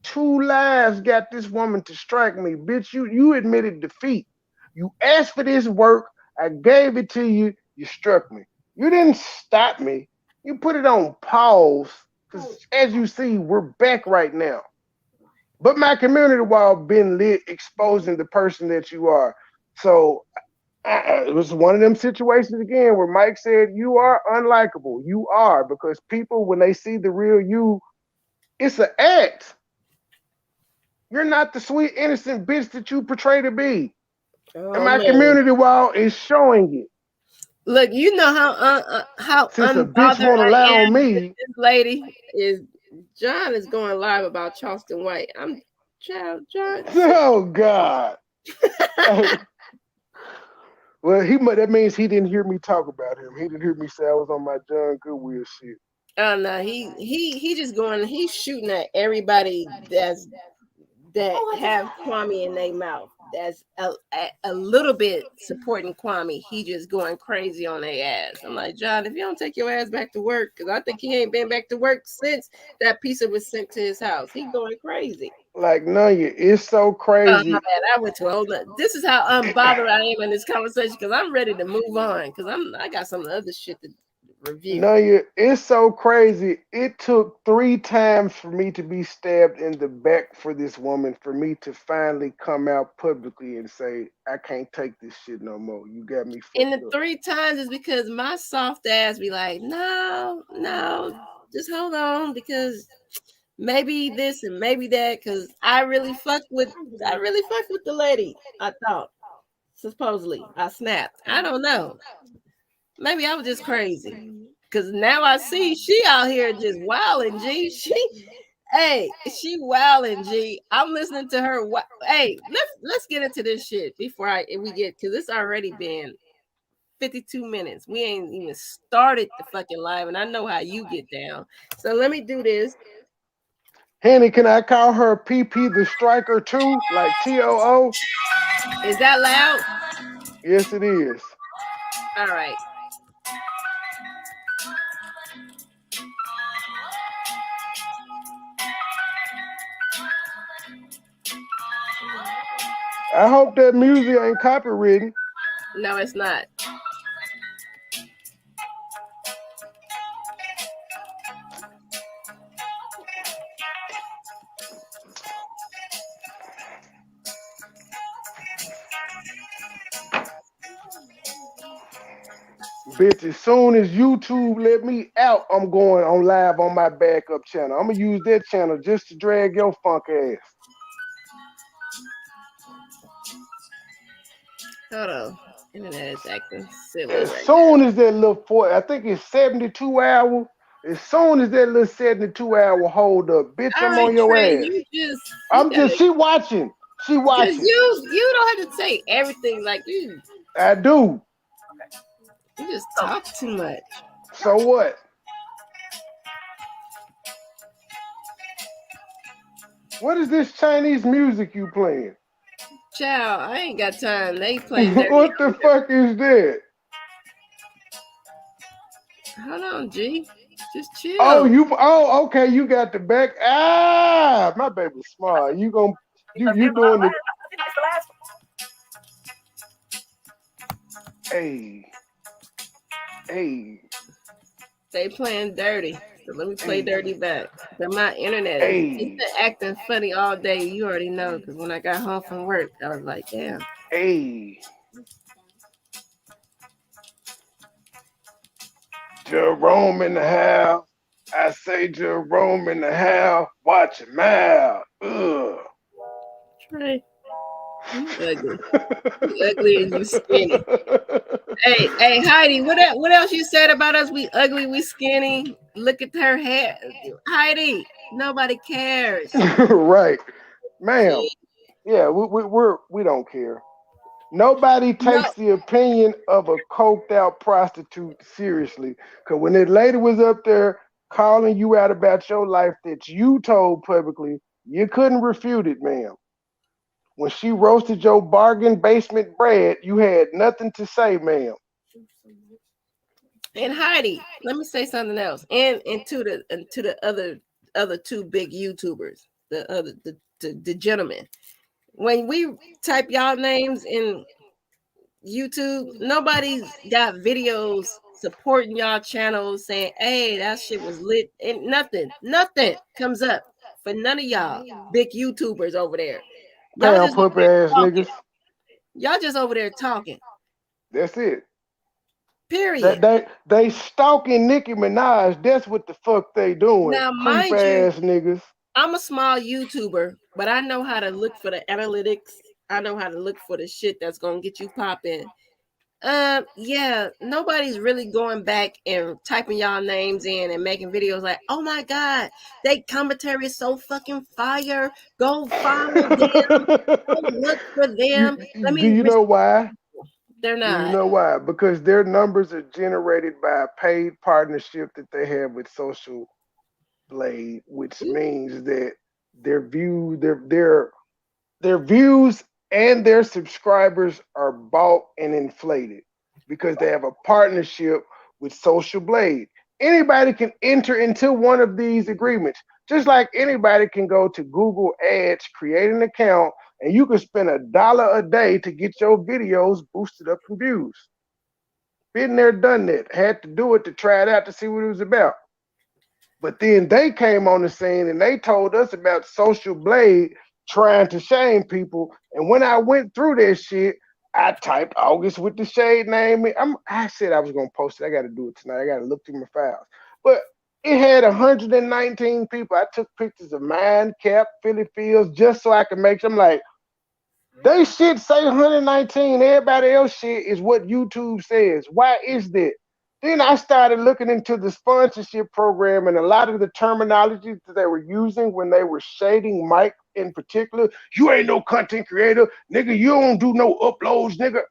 2 lives got this woman to strike me. Bitch, you admitted defeat. You asked for this work. I gave it to you. You struck me. You didn't stop me. You put it on pause. Because as you see, we're back right now. But my community wall been lit, exposing the person that you are. So it was one of them situations again where Mike said, "You are unlikable. You are," because people, when they see the real you, it's an act. You're not the sweet, innocent bitch that you portray to be. And Oh my man. community wall is showing it. Look, you know how Since a bitch unbothered won't I lie am on with me, this lady is John is going live about Charleston White. I'm child John. oh God. Well, that means he didn't hear me talk about him. He didn't hear me say I was on my John Goodwill shit. Oh no, he just going. He's shooting at everybody that have Kwame in their mouth. That's a little bit supporting Kwame. He just going crazy on their ass. I'm like, John, if you don't take your ass back to work, because I think he ain't been back to work since that pizza was sent to his house. He going crazy. Like, no, it's so Oh my crazy. bad. I went to a whole This is how unbothered I am in this conversation because I'm ready to move on because I got some other shit to review. No, it's so crazy. It took 3 times for me to be stabbed in the back for this woman for me to finally come out publicly and say, I can't take this shit no more. You got me And fucked the up. 3 times is because my soft ass be like, no, no, just hold on because maybe this and maybe that because I really fucked with the lady. I thought supposedly I snapped. I don't know. Maybe I was just crazy. Cause now I see she out here just wilding, G. She wilding, G. I'm listening to her. Hey, let's get into this shit before we get because it's already been 52 minutes. We ain't even started the fucking live, and I know how you get down. So let me do this. Henny, can I call her PP the Striker too? Like TOO? Is that loud? Yes, it is. All right. I hope that music ain't copywritten. No, it's not. Bitch, as soon as YouTube let me out, I'm going on live on my backup channel. I'm gonna use that channel just to drag your funk ass. Hold on. Internet is acting silly As right soon as that little I think it's 72 hours. As soon as that little 72-hour hold up, bitch, now. All I'm right, on your Trey, ass. you gotta She watching. She because watching. you don't have to say everything like I do. you just talk too much. So what? What is this Chinese music you playing? Child, I ain't got time. They playing dirty What the on here. fuck is that? Hold on, G. Just Oh, chill. okay, you got the back. My baby's smart. You doing the hey, hey, They playing dirty. So let me play hey, dirty back. But my internet it's hey, been acting funny all day. You already know because when I got home from work, I was like, damn. hey. Jerome in the house. I say Jerome in the house. Watch your mouth. Ugh. Trey, you ugly. You ugly and you skinny. Hey, Heidi, what else you said about us? We ugly, we skinny. Look at her hair. Heidi, nobody cares. right, ma'am. See? Yeah, we don't care. Nobody No, takes the opinion of a coked out prostitute seriously. Cause when that lady was up there calling you out about your life that you told publicly, you couldn't refute it, ma'am. When she roasted your bargain basement bread, you had nothing to say, ma'am. and Heidi, let me say something else. And to the other two big YouTubers, the gentleman. When we type y'all names in YouTube, nobody's got videos supporting y'all channels saying, "Hey, that shit was lit," and nothing comes up for none of y'all big YouTubers over there. Y'all Pound just over puppy there ass talking. niggas. Y'all just over there talking. That's it. Period. They stalking Nicki Minaj. That's what the fuck they doing. Now, Creep mind you, ass niggas. I'm a small YouTuber, but I know how to look for the analytics. I know how to look for the shit that's gonna get you popping. Yeah, nobody's really going back and typing y'all names in and making videos like, oh my god, they commentary is so fucking fire. Go follow them. Go look for them. Let Do me. you know why? They're Do you not. know why? Because their numbers are generated by a paid partnership that they have with Social Blade, which means that their view, their views and their subscribers are bought and inflated because they have a partnership with Social Blade. Anybody can enter into one of these agreements, just like anybody can go to Google Ads, create an account, and you can spend $1 a day to get your videos boosted up in views. Been there, done that. Had to do it to try it out to see what it was about. But then they came on the scene and they told us about Social Blade trying to shame people. And when I went through that shit, I typed August with the shade name. I said I was gonna post it. I got to do it tonight. I got to look through my files. But it had 119 people. I took pictures of mine, Cap, Philly Fields, just so I could make sure. I'm like, they shit say 119. Everybody else shit is what YouTube says. Why is that? Then I started looking into the sponsorship program and a lot of the terminology that they were using when they were shading Mike in particular. You ain't no content creator, nigga. You don't do no uploads, nigga.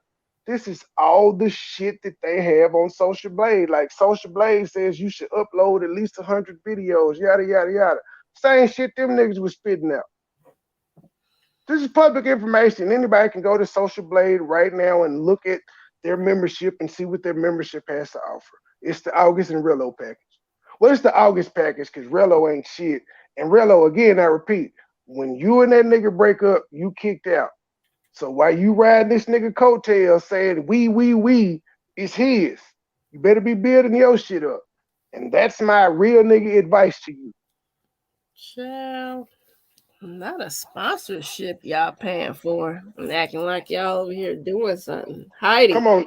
This is all the shit that they have on Social Blade. Like Social Blade says you should upload at least 100 videos, yada, yada, yada. Same shit them niggas was spitting out. This is public information. Anybody can go to Social Blade right now and look at their membership and see what their membership has to offer. It's the August and Rello package. Well, it's the August package because Rello ain't shit. And Rello, again, I repeat, when you and that nigga break up, you kicked out. So while you riding this nigga coattail saying we, it's his. You better be building your shit up. And that's my real nigga advice to you. Child. Not a sponsorship y'all paying for and acting like y'all over here doing something. Hiding. Come on.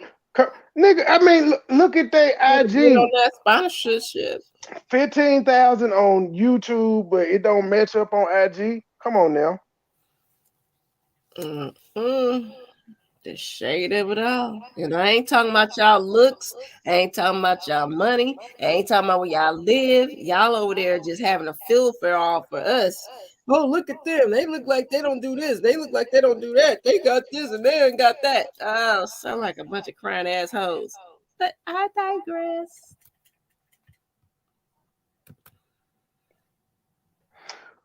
Nigga, I mean, look at their Get on IG. that sponsorship. 15,000 on YouTube, but it don't match up on IG. Come on now. Mm-mm. The shade of it all. And I ain't talking about y'all looks. I ain't talking about y'all money. I ain't talking about where y'all live. Y'all over there just having a filter all for us. Oh, look at them. They look like they don't do this. They look like they don't do that. They got this and they ain't got that. Oh, sound like a bunch of crying assholes. But I digress.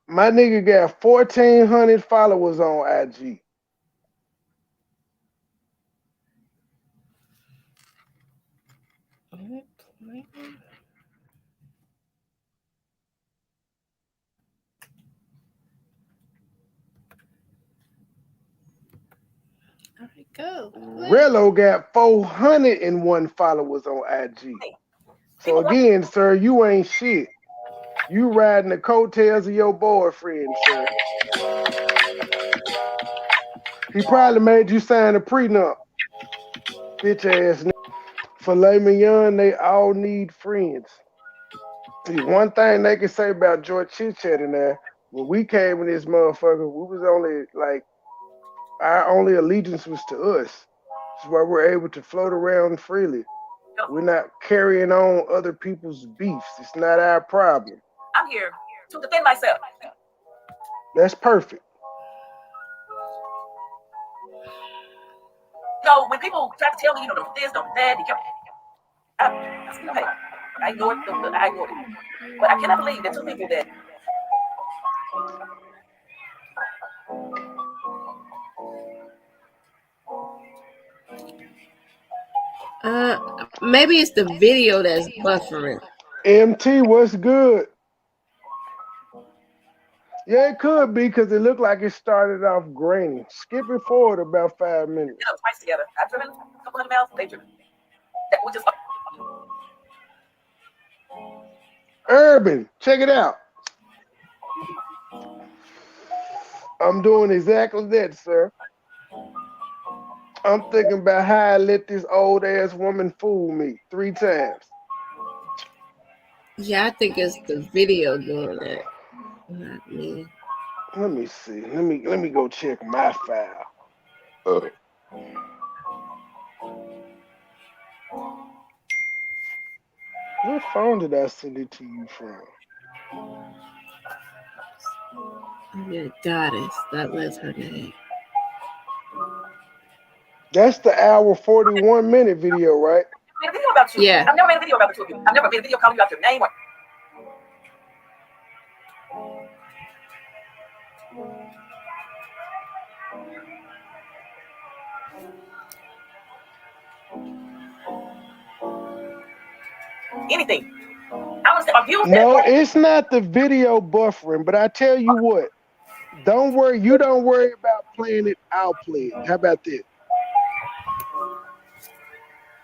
My nigga got 1,400 followers on IG. There we go. Rello got 401 followers on IG. So again, sir, you ain't shit. You riding the coattails of your boyfriend, sir. He probably made you sign a prenup. Bitch ass nigga. Filet mignon, they all need friends. See, one thing they can say about George Chit Chat in there, when we came in this motherfucker, we was only like, our only allegiance was to us. That's why we're able to float around freely. We're not carrying on other people's beefs. It's not our problem. I'm here to defend myself. That's perfect. So when people try to tell me, don't do this, don't do that, hey, I ignored it. But I cannot believe that two people that Maybe it's the video that's buffering. MT, what's good? Yeah, it could be because it looked like it started off grainy. Skip it forward about 5 minutes. You know, twice together. I've driven a couple hundred miles. They've driven. That we just. Urban, check it out. I'm doing exactly that, sir. I'm thinking about how I let this old ass woman fool me 3 times. Yeah, I think it's the video doing that, not me. Let me see. Let me go check my file. What phone did I send it to you from? Yeah, goddess. That was her name. That's the hour 41-minute video, right? I made a video about you. Yeah. I've never made a video about the two of you. I've never made a video calling you out your name or. Anything. I was abused. No, it's not the video buffering, but I tell you what, don't worry. You don't worry about playing it. I'll play it. How about that?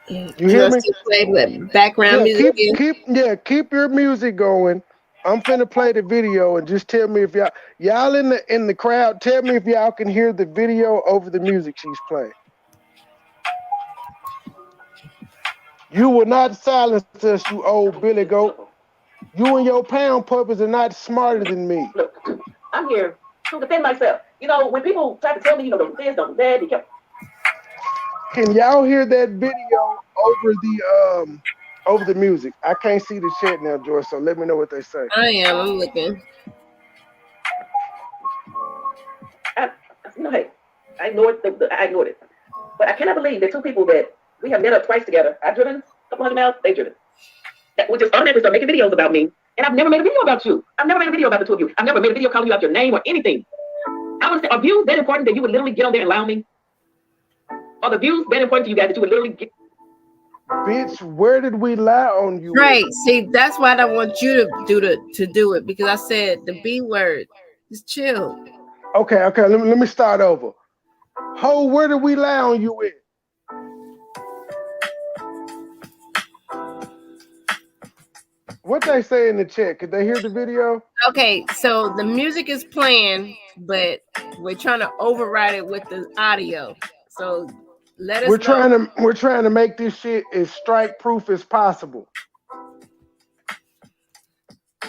You hear me? Play with background music. Keep your music going. I'm finna play the video and just tell me if y'all in the crowd. Tell me if y'all can hear the video over the music she's playing. You will not silence us, you old Billy Goat. You and your pound puppies are not smarter than me. Look, I'm here to defend myself. You know, when people try to tell me, you know, don't do this, don't do that, be careful. Can y'all hear that video over the music? I can't see the chat now, George, so let me know what they say. I'm looking. Hey, I ignored it. But I cannot believe that two people that we have met up twice together. I've driven a couple hundred miles, they've driven. That would just automatically start making videos about me. And I've never made a video about you. I've never made a video about the two of you. I've never made a video calling you out your name or anything. I was are views that important that you would literally get on there and allow me? Are the views that important to you guys that you would literally get? Bitch, where did we lie on you? Right. See, that's why I don't want you to do it because I said the B word. Just chill. Okay. Let me start over. Ho, where did we lie on you with? What they say in the chat? Could they hear the video? Okay, so the music is playing, but we're trying to override it with the audio. So let us. We're trying to make this shit as strike proof as possible.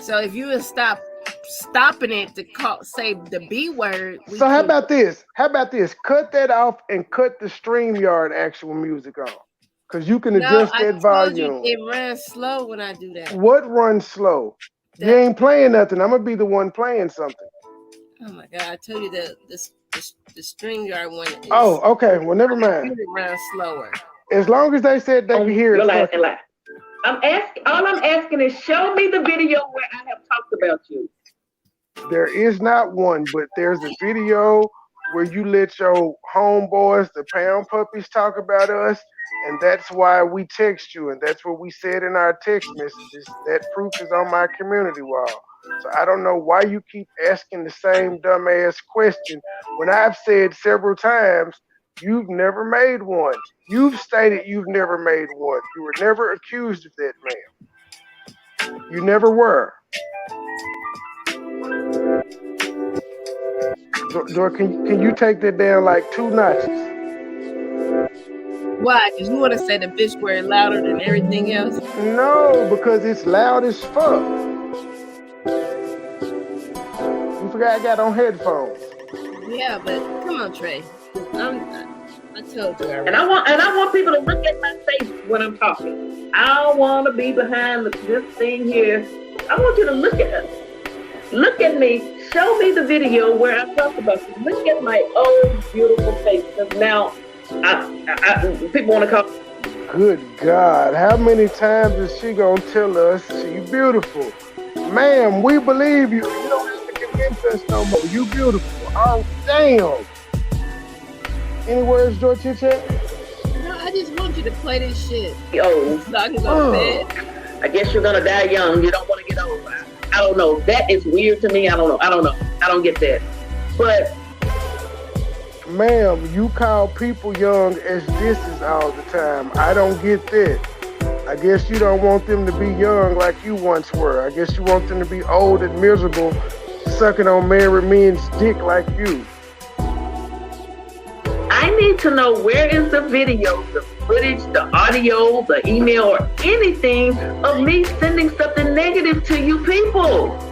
So if you would stopping it to say the B word. So how about this? Cut that off and cut the StreamYard actual music off. Because you can adjust that volume. It runs slow when I do that. What runs slow? You ain't playing nothing. I'm gonna be the one playing something. Oh my god! I told you the StreamYard one. Oh, okay. Well, never mind. It runs slower. As long as they said they can hear it. Lie. All I'm asking is show me the video where I have talked about you. There is not one, but there's a video where you let your homeboys, the pound puppies, talk about us. And that's why we text you, and that's what we said in our text messages. That proof is on my community wall. So I don't know why you keep asking the same dumbass question when I've said several times you've never made one. You've stated you've never made one. You were never accused of that, ma'am. You never were. Dor, can you take that down like 2 notches? Why? Because you want to say the bitch word louder than everything else? No, because it's loud as fuck. You forgot I got on headphones. Yeah, but come on, Trey. I told you already. And I want people to look at my face when I'm talking. I want to be behind this thing here. I want you to look at us. Look at me. Show me the video where I talk about you. Look at my old beautiful face. Because now people want to come. Good God, how many times is she gonna tell us she beautiful? Ma'am, we believe you. You don't have to convince us no more. You beautiful. Oh, damn. Any words, George Chit Chat? No, I just want you to play this shit. Oh, So I can go to bed. I guess you're gonna die young. You don't want to get old. I don't know. That is weird to me. I don't know. I don't get that. But ma'am, you call people young as disses all the time. I don't get that. I guess you don't want them to be young like you once were. I guess you want them to be old and miserable, sucking on married men's dick like you. I need to know, where is the video, the footage, the audio, the email, or anything of me sending something negative to you people?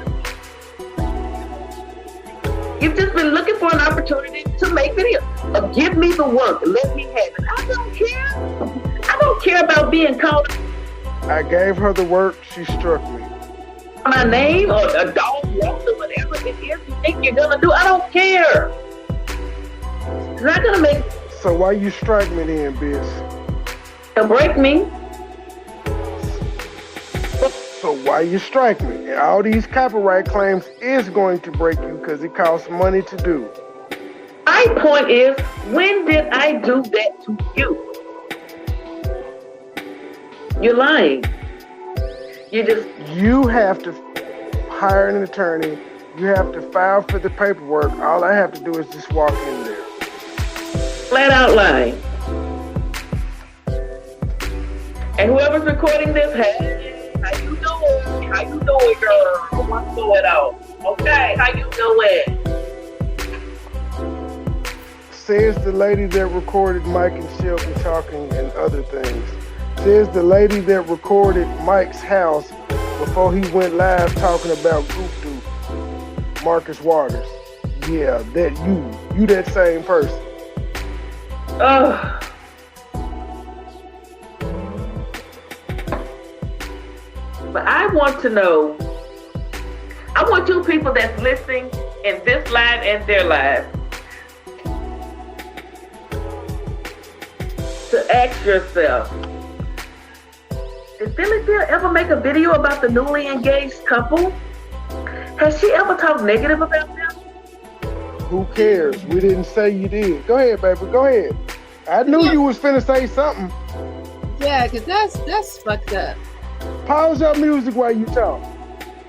You've just been looking for an opportunity to make videos. Give me the work. Let me have it. I don't care. I don't care about being called I gave her the work, she struck me. my name or a dog walk or whatever it is you think you're gonna do. I don't care. It's not gonna make So why you strike me then, bitch? to break me. So why you strike me? And all these copyright claims is going to break you because it costs money to do. My point is, when did I do that to you? You're lying. You have to hire an attorney. You have to file for the paperwork. All I have to do is just walk in there. Flat out lying. And whoever's recording this, hey, how you doing? How you doing, girl? What's going on? Okay, how you doing? Says the lady that recorded Mike and Shelby talking and other things. Says the lady that recorded Mike's house before he went live talking about Goop Doop, Marcus Waters. Yeah, that you that same person. Ugh. But I want to know, I want you people that's listening in this live and their live to ask yourself, did Billy Bill ever make a video about the newly engaged couple? Has she ever talked negative about them? Who cares? We didn't say you did. Go ahead, baby. Go ahead. I knew you was finna say something. Yeah, because that's fucked up. Pause your music while you talk.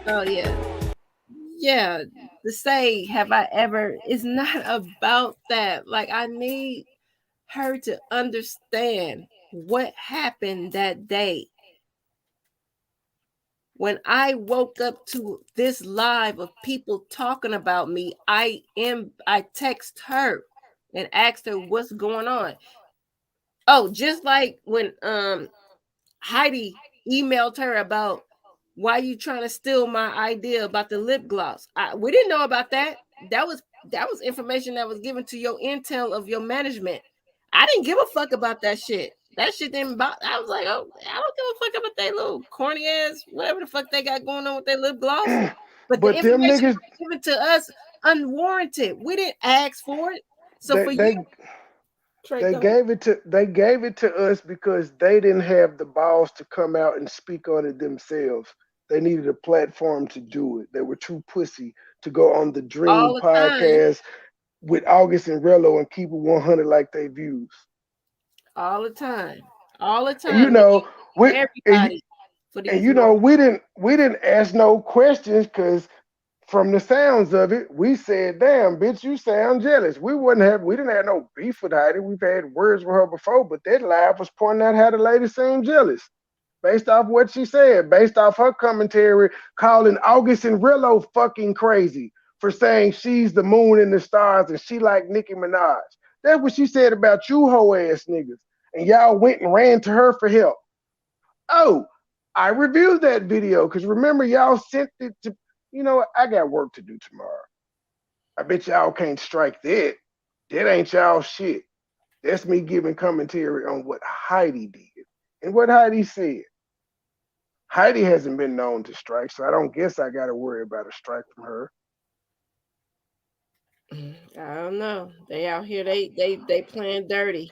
Oh, yeah. Yeah, to say, have I ever, it's not about that. Like, I need her to understand what happened that day. When I woke up to this live of people talking about me, I text her and asked her what's going on. Oh, just like when Heidi emailed her about why you trying to steal my idea about the lip gloss. We didn't know about that. That was information that was given to your intel of your management. I didn't give a fuck about that shit. That shit didn't bother. I was like, oh, I don't give a fuck about they little corny ass, whatever the fuck they got going on with their lip gloss. But the them information niggas was given to us unwarranted. We didn't ask for it. So for they you, Trey, they go ahead. gave it to us because they didn't have the balls to come out and speak on it themselves. They needed a platform to do it. They were too pussy to go on the Dream All the time. podcast with August and Rello and keep it 100 like they views. All the time. All the time. And you know, everybody for these we didn't ask no questions because from the sounds of it, we said, damn, bitch, you sound jealous. We didn't have no beef with Heidi. We've had words with her before, but that live was pointing out how the lady seemed jealous. Based off what she said, based off her commentary, calling August and Rillo fucking crazy for saying she's the moon and the stars and she like Nicki Minaj. That's what she said about you hoe ass niggas. And y'all went and ran to her for help. Oh, I reviewed that video because remember y'all sent it to, you know what, I got work to do tomorrow. I bet y'all can't strike that. That ain't y'all shit. That's me giving commentary on what Heidi did and what Heidi said. Heidi hasn't been known to strike, so I don't guess I got to worry about a strike from her. I don't know. They out here, they playing dirty.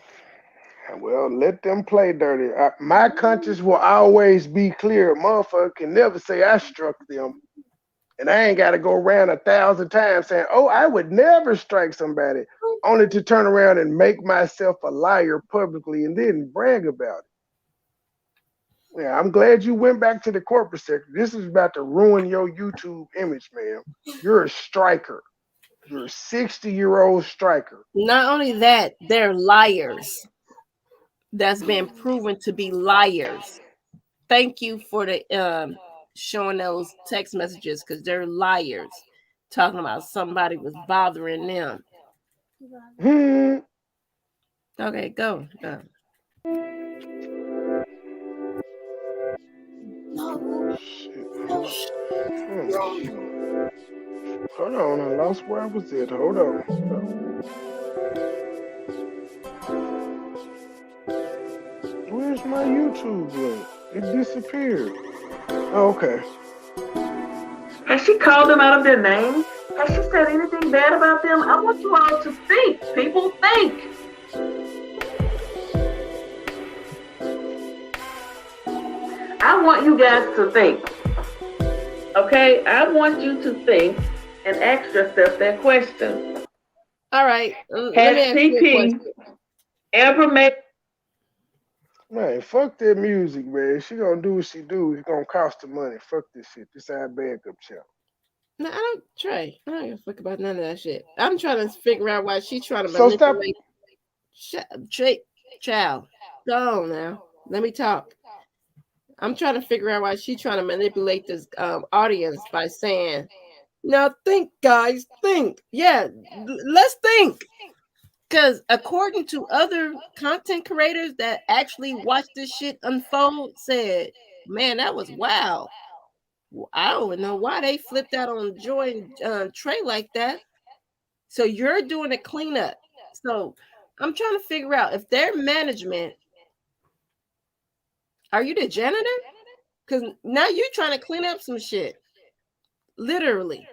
Well, let them play dirty. My conscience will always be clear. Motherfucker can never say I struck them. And I ain't got to go around 1,000 times saying, oh, I would never strike somebody, only to turn around and make myself a liar publicly and then brag about it. Yeah, I'm glad you went back to the corporate sector. This is about to ruin your YouTube image, man. You're a striker. You're a 60-year-old striker. Not only that, they're liars. That's been proven to be liars. Thank you for the showing those text messages because they're liars. Talking about somebody was bothering them. Hmm. Okay, go. Shit. Hold on, I lost where I was at. Hold on. Where's my YouTube link? It disappeared. Oh, okay. Has she called them out of their names? Has she said anything bad about them? I want you all to think. People think. I want you guys to think. Okay? I want you to think and ask yourself that question. All right. Let me Has ask you a TP question. ever made... Man, fuck that music, man. She gonna do what she do. It's gonna cost her money. Fuck this shit. This our backup channel. No, I don't, Trey. I don't give a fuck about none of that shit. I'm trying to figure out why she's trying to So stop. manipulate. Trey, child, go on now. Let me talk. I'm trying to figure out why she's trying to manipulate this audience by saying, "Now think, guys, think. Yeah, let's think." Because according to other content creators that actually watched this shit unfold, said, "Man, that was wow. I don't know why they flipped out on Joy and Trey like that." So you're doing a cleanup. So I'm trying to figure out if their management, are you the janitor? Because now you're trying to clean up some shit. Literally.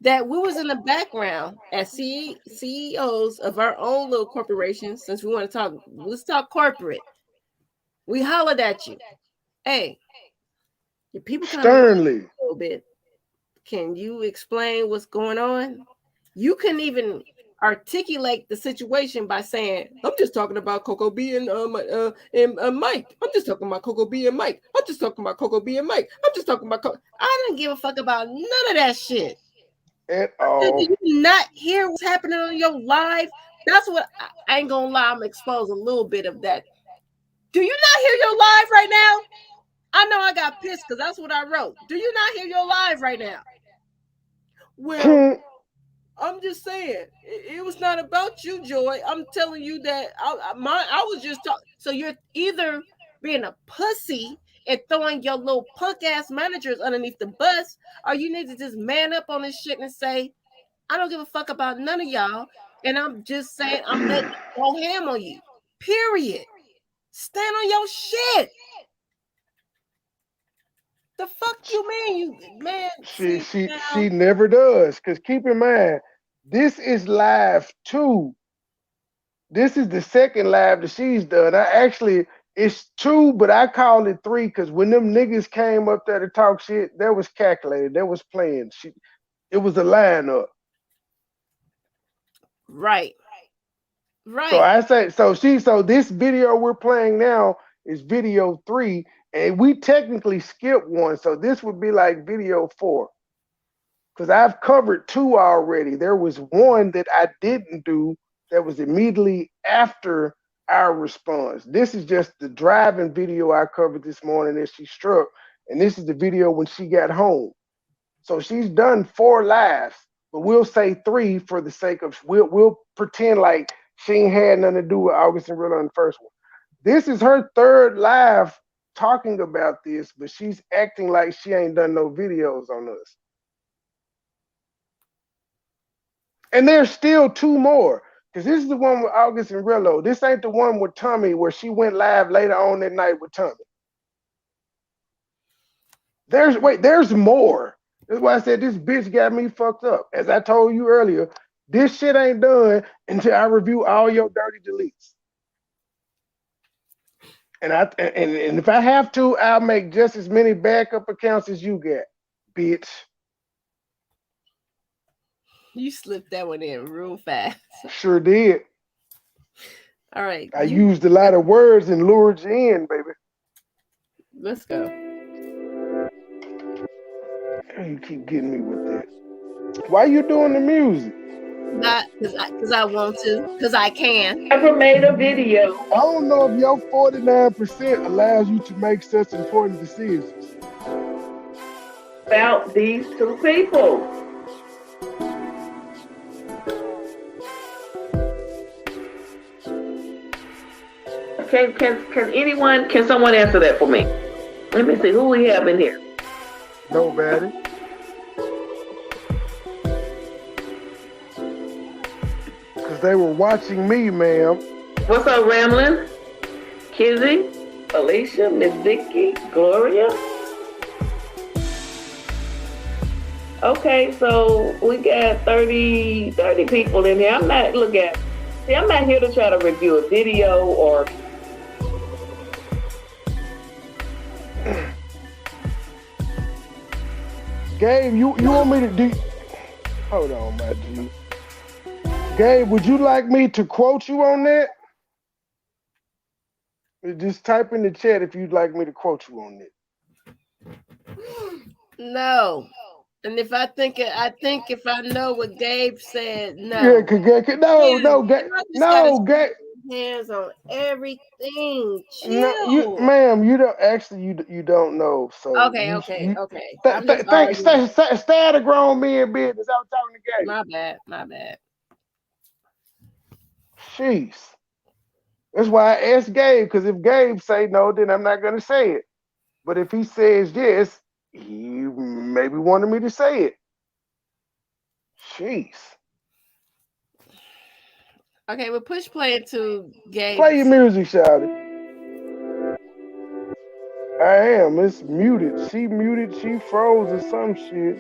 That we was in the background as CEOs of our own little corporations, since we want to talk, let's talk corporate. We hollered at you. Hey, your people kind of Sternly. a little bit. Can you explain what's going on? You couldn't even articulate the situation by saying, "I'm just talking about Coco B and Mike. I'm just talking about Coco B and Mike. I'm just talking about Coco B and Mike. I'm just talking about Coco." I didn't give a fuck about none of that shit. At Did all. you not hear what's happening on your live? That's what I ain't gonna lie. I'm expose a little bit of that. Do you not hear your live right now? I know I got pissed because that's what I wrote. Do you not hear your live right now? Well, I'm just saying it was not about you, Joy. I'm telling you that I was just talking. So you're either being a pussy and throwing your little punk ass managers underneath the bus, or you need to just man up on this shit and say, "I don't give a fuck about none of y'all," and I'm just saying I'm letting you go ham on you. Period. Stand on your shit. The fuck you mean, you man? She never does. Cause keep in mind, this is live 2. This is the second live that she's done. It's 2, but I call it 3 because when them niggas came up there to talk shit, that was calculated. That was planned. It was a lineup. Right. So I say so this video we're playing now is video 3, and we technically skipped one. So this would be like video 4. Because I've covered 2 already. There was one that I didn't do that was immediately after our response. This is just the driving video I covered this morning as she struck, and this is the video when she got home. So she's done 4 lives, but we'll say 3 for the sake of we'll pretend like she ain't had nothing to do with August and Rilla on the first one. This is her 3rd live talking about this, but she's acting like she ain't done no videos on us. And there's still 2 more. Because this is the one with August and Rello. This ain't the one with Tommy where she went live later on that night with Tommy. There's more. That's why I said this bitch got me fucked up. As I told you earlier, this shit ain't done until I review all your dirty deletes. And if I have to, I'll make just as many backup accounts as you got, bitch. You slipped that one in real fast. Sure did. All right. I used a lot of words and lured you in, baby. Let's go. You keep getting me with that. Why you doing the music? Not because I want to, because I can. Never made a video I don't know if your 49% allows you to make such important decisions. about these two people. Can someone answer that for me? Let me see who we have in here. Nobody. Because they were watching me, ma'am. What's up, Ramlin? Kizzy, Alicia, Miss Vicky, Gloria. Okay, so we got 30 people in here. I'm not here to try to review a video or Gabe, you want me to do? Hold on, my G. Gabe, would you like me to quote you on that? Just type in the chat if you'd like me to quote you on it. No. And if I think if I know what Gabe said, no. Yeah, Gabe, Gabe. Hands on everything. Chill. No, ma'am, you don't know. So okay. Stay out of grown men business. I'm talking to Gabe. My bad. Jeez. That's why I asked Gabe, because if Gabe say no, then I'm not gonna say it. But if he says yes, he maybe wanted me to say it. Jeez. Okay, we'll push play into Gabe. Play your music, shawty. I am. It's muted. She muted. She froze or some shit.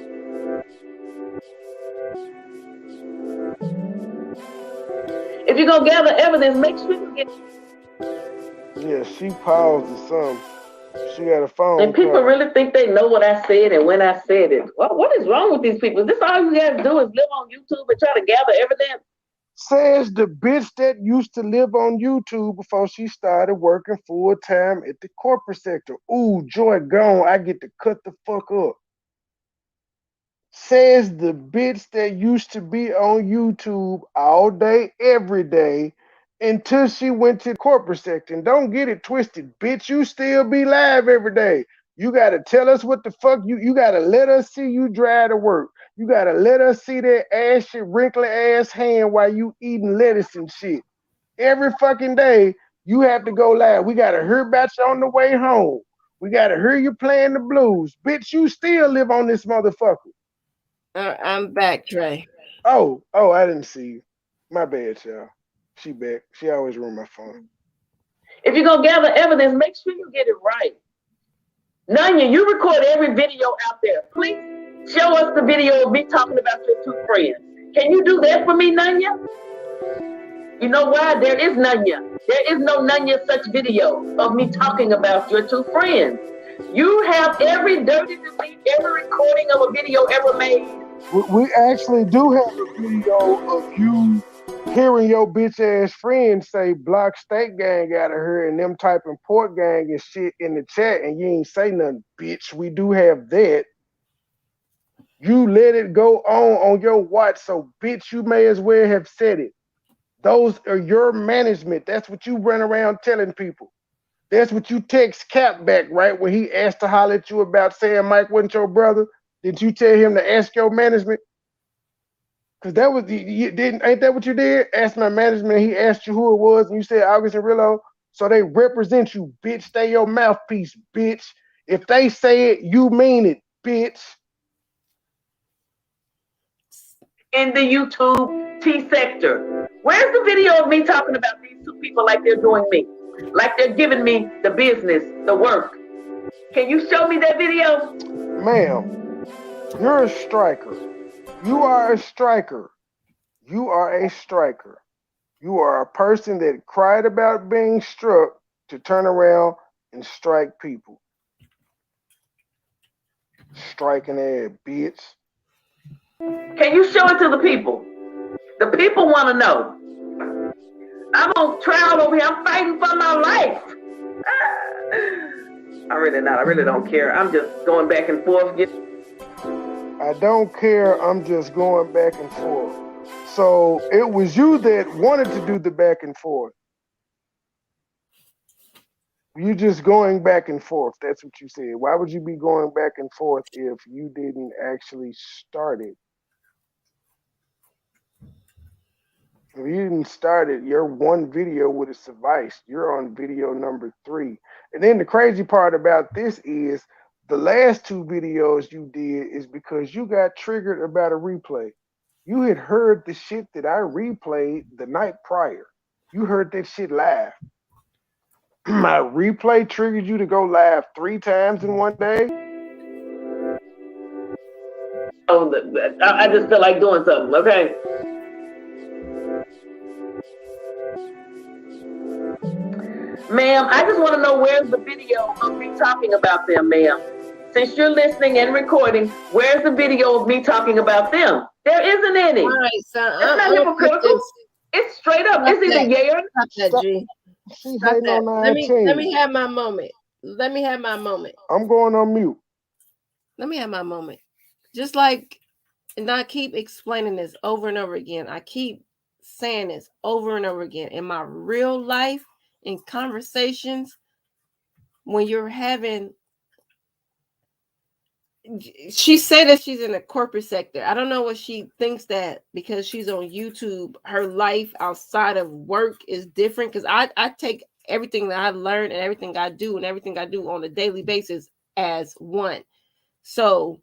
if you're gonna gather evidence, make sure you get. Yeah, she paused or something. She got a phone. And people really think they know what I said and when I said it. Well, what is wrong with these people? This all you gotta do is live on YouTube and try to gather evidence. Says the bitch that used to live on YouTube before she started working full time at the corporate sector. Ooh, Joy gone. I get to cut the fuck up. Says the bitch that used to be on YouTube all day, every day, until she went to the corporate sector. And don't get it twisted, bitch. You still be live every day. You gotta tell us what the fuck you gotta let us see you drive to work. You gotta let us see that ashy, wrinkly ass hand while you eating lettuce and shit. Every fucking day, you have to go live. We gotta hear about you on the way home. We gotta hear you playing the blues. Bitch, you still live on this motherfucker. I'm back, Trey. Oh, I didn't see you. My bad, y'all. She back. She always ruin my phone. If you're gonna gather evidence, make sure you get it right. Nanya, you record every video out there. Please show us the video of me talking about your two friends. Can you do that for me, Nanya? You know why? There is Nanya. There is no Nanya such video of me talking about your two friends. You have every dirty delete, every recording of a video ever made. We actually do have a video of you hearing your bitch ass friend say block state gang out of her and them typing port gang and shit in the chat and you ain't say nothing, bitch. We do have that. You let it go on your watch, so bitch, you may as well have said it. Those are your management. That's what you run around telling people. That's what you text Cap back, right? When he asked to holler at you about saying Mike wasn't your brother. Did you tell him to ask your management? Because that was ain't that what you did? Ask my management, he asked you who it was, and you said August and Rillo. So they represent you, bitch. Stay your mouthpiece, bitch. If they say it, you mean it, bitch. In the YouTube T sector. Where's the video of me talking about these two people like they're doing me? Like they're giving me the business, the work. Can you show me that video? Ma'am, you're a striker. You are a striker. You are a striker. You are a person that cried about being struck to turn around and strike people. Striking ass, bitch. Can you show it to the people? The people want to know. I'm on trial over here. I'm fighting for my life. I really don't care. I'm just going back and forth. I don't care. I'm just going back and forth. So it was you that wanted to do the back and forth. You just going back and forth. That's what you said. Why would you be going back and forth if you didn't actually start it? If you didn't start it, your one video would have sufficed. You're on video number 3. And then the crazy part about this is the last 2 videos you did is because you got triggered about a replay. You had heard the shit that I replayed the night prior. You heard that shit live. My replay triggered you to go live 3 times in one day. Oh, I just feel like doing something. Okay. Ma'am, I just want to know where's the video of me talking about them, ma'am. Since you're listening and recording, where's the video of me talking about them? There isn't any. All right, so It's not hypocritical. It's straight up. It's either yay or stop that, G. She's Stop hating that. on Let me 19. have my moment. Let me have my moment. I'm going on mute. Let me have my moment. Just like, and I keep explaining this over and over again. I keep saying this over and over again in my real life, in conversations, when you're having. She said that she's in the corporate sector. I don't know what she thinks that because she's on YouTube, her life outside of work is different. Because I take everything that I learned and everything I do and everything I do on a daily basis as one. So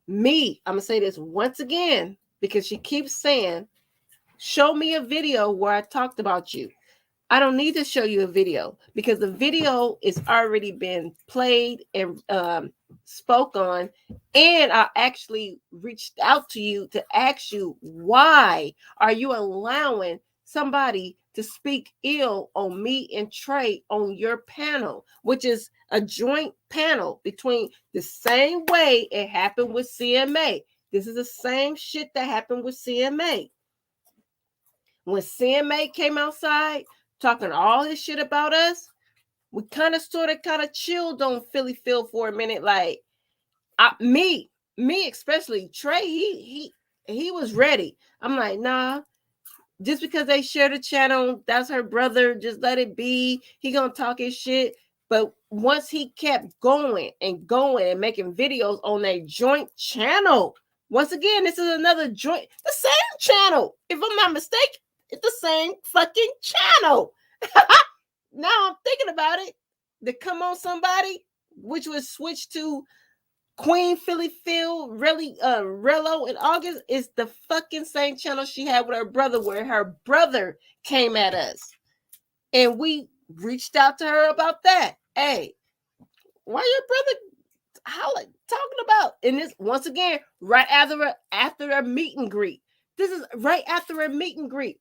me, I'm gonna say this once again because she keeps saying, show me a video where I talked about you. I don't need to show you a video because the video is already been played and spoke on, and I actually reached out to you to ask you, why are you allowing somebody to speak ill on me and Trey on your panel, which is a joint panel between the same way it happened with CMA. This is the same shit that happened with CMA. When CMA came outside talking all this shit about us, we kind of chilled on Philly Phil for a minute. Like me especially Trey, he was ready. I'm like, nah, just because they share the channel, that's her brother, just let it be. He gonna talk his shit. But once he kept going and making videos on a joint channel, once again, this is another joint, the same channel. If I'm not mistaken, it's the same fucking channel. Now I'm thinking about it. To come on somebody, which was switched to Queen Philly Phil, really, Rello in August, is the fucking same channel she had with her brother, where her brother came at us. And we reached out to her about that. Hey, why your brother talking about? And this, once again, right after a meet and greet. This is right after a meet and greet.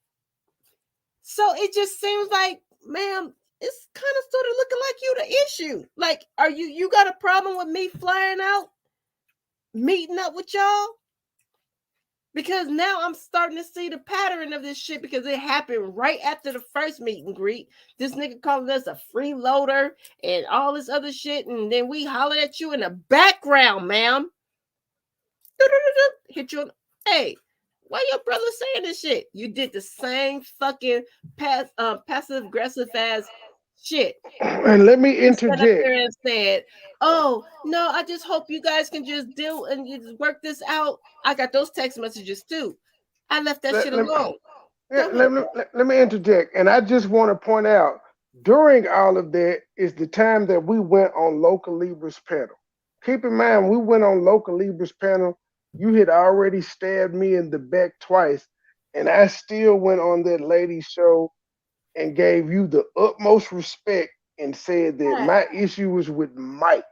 So it just seems like, ma'am, it's kind of sort of looking like you the issue. Like, are you got a problem with me flying out, meeting up with y'all? Because now I'm starting to see the pattern of this shit because it happened right after the first meet and greet. This nigga calling us a freeloader and all this other shit. And then we holler at you in the background, ma'am. Hit you on, hey, why your brother saying this shit? You did the same fucking passive aggressive ass shit. And let me interject. Up there and said, "Oh no, I just hope you guys can just deal and just work this out." I got those text messages too. I left that shit alone. Let me interject, and I just want to point out during all of that is the time that we went on Local Libra's panel. Keep in mind, we went on Local Libra's panel. You had already stabbed me in the back twice, and I still went on that lady's show and gave you the utmost respect and said that my issue was with Mike.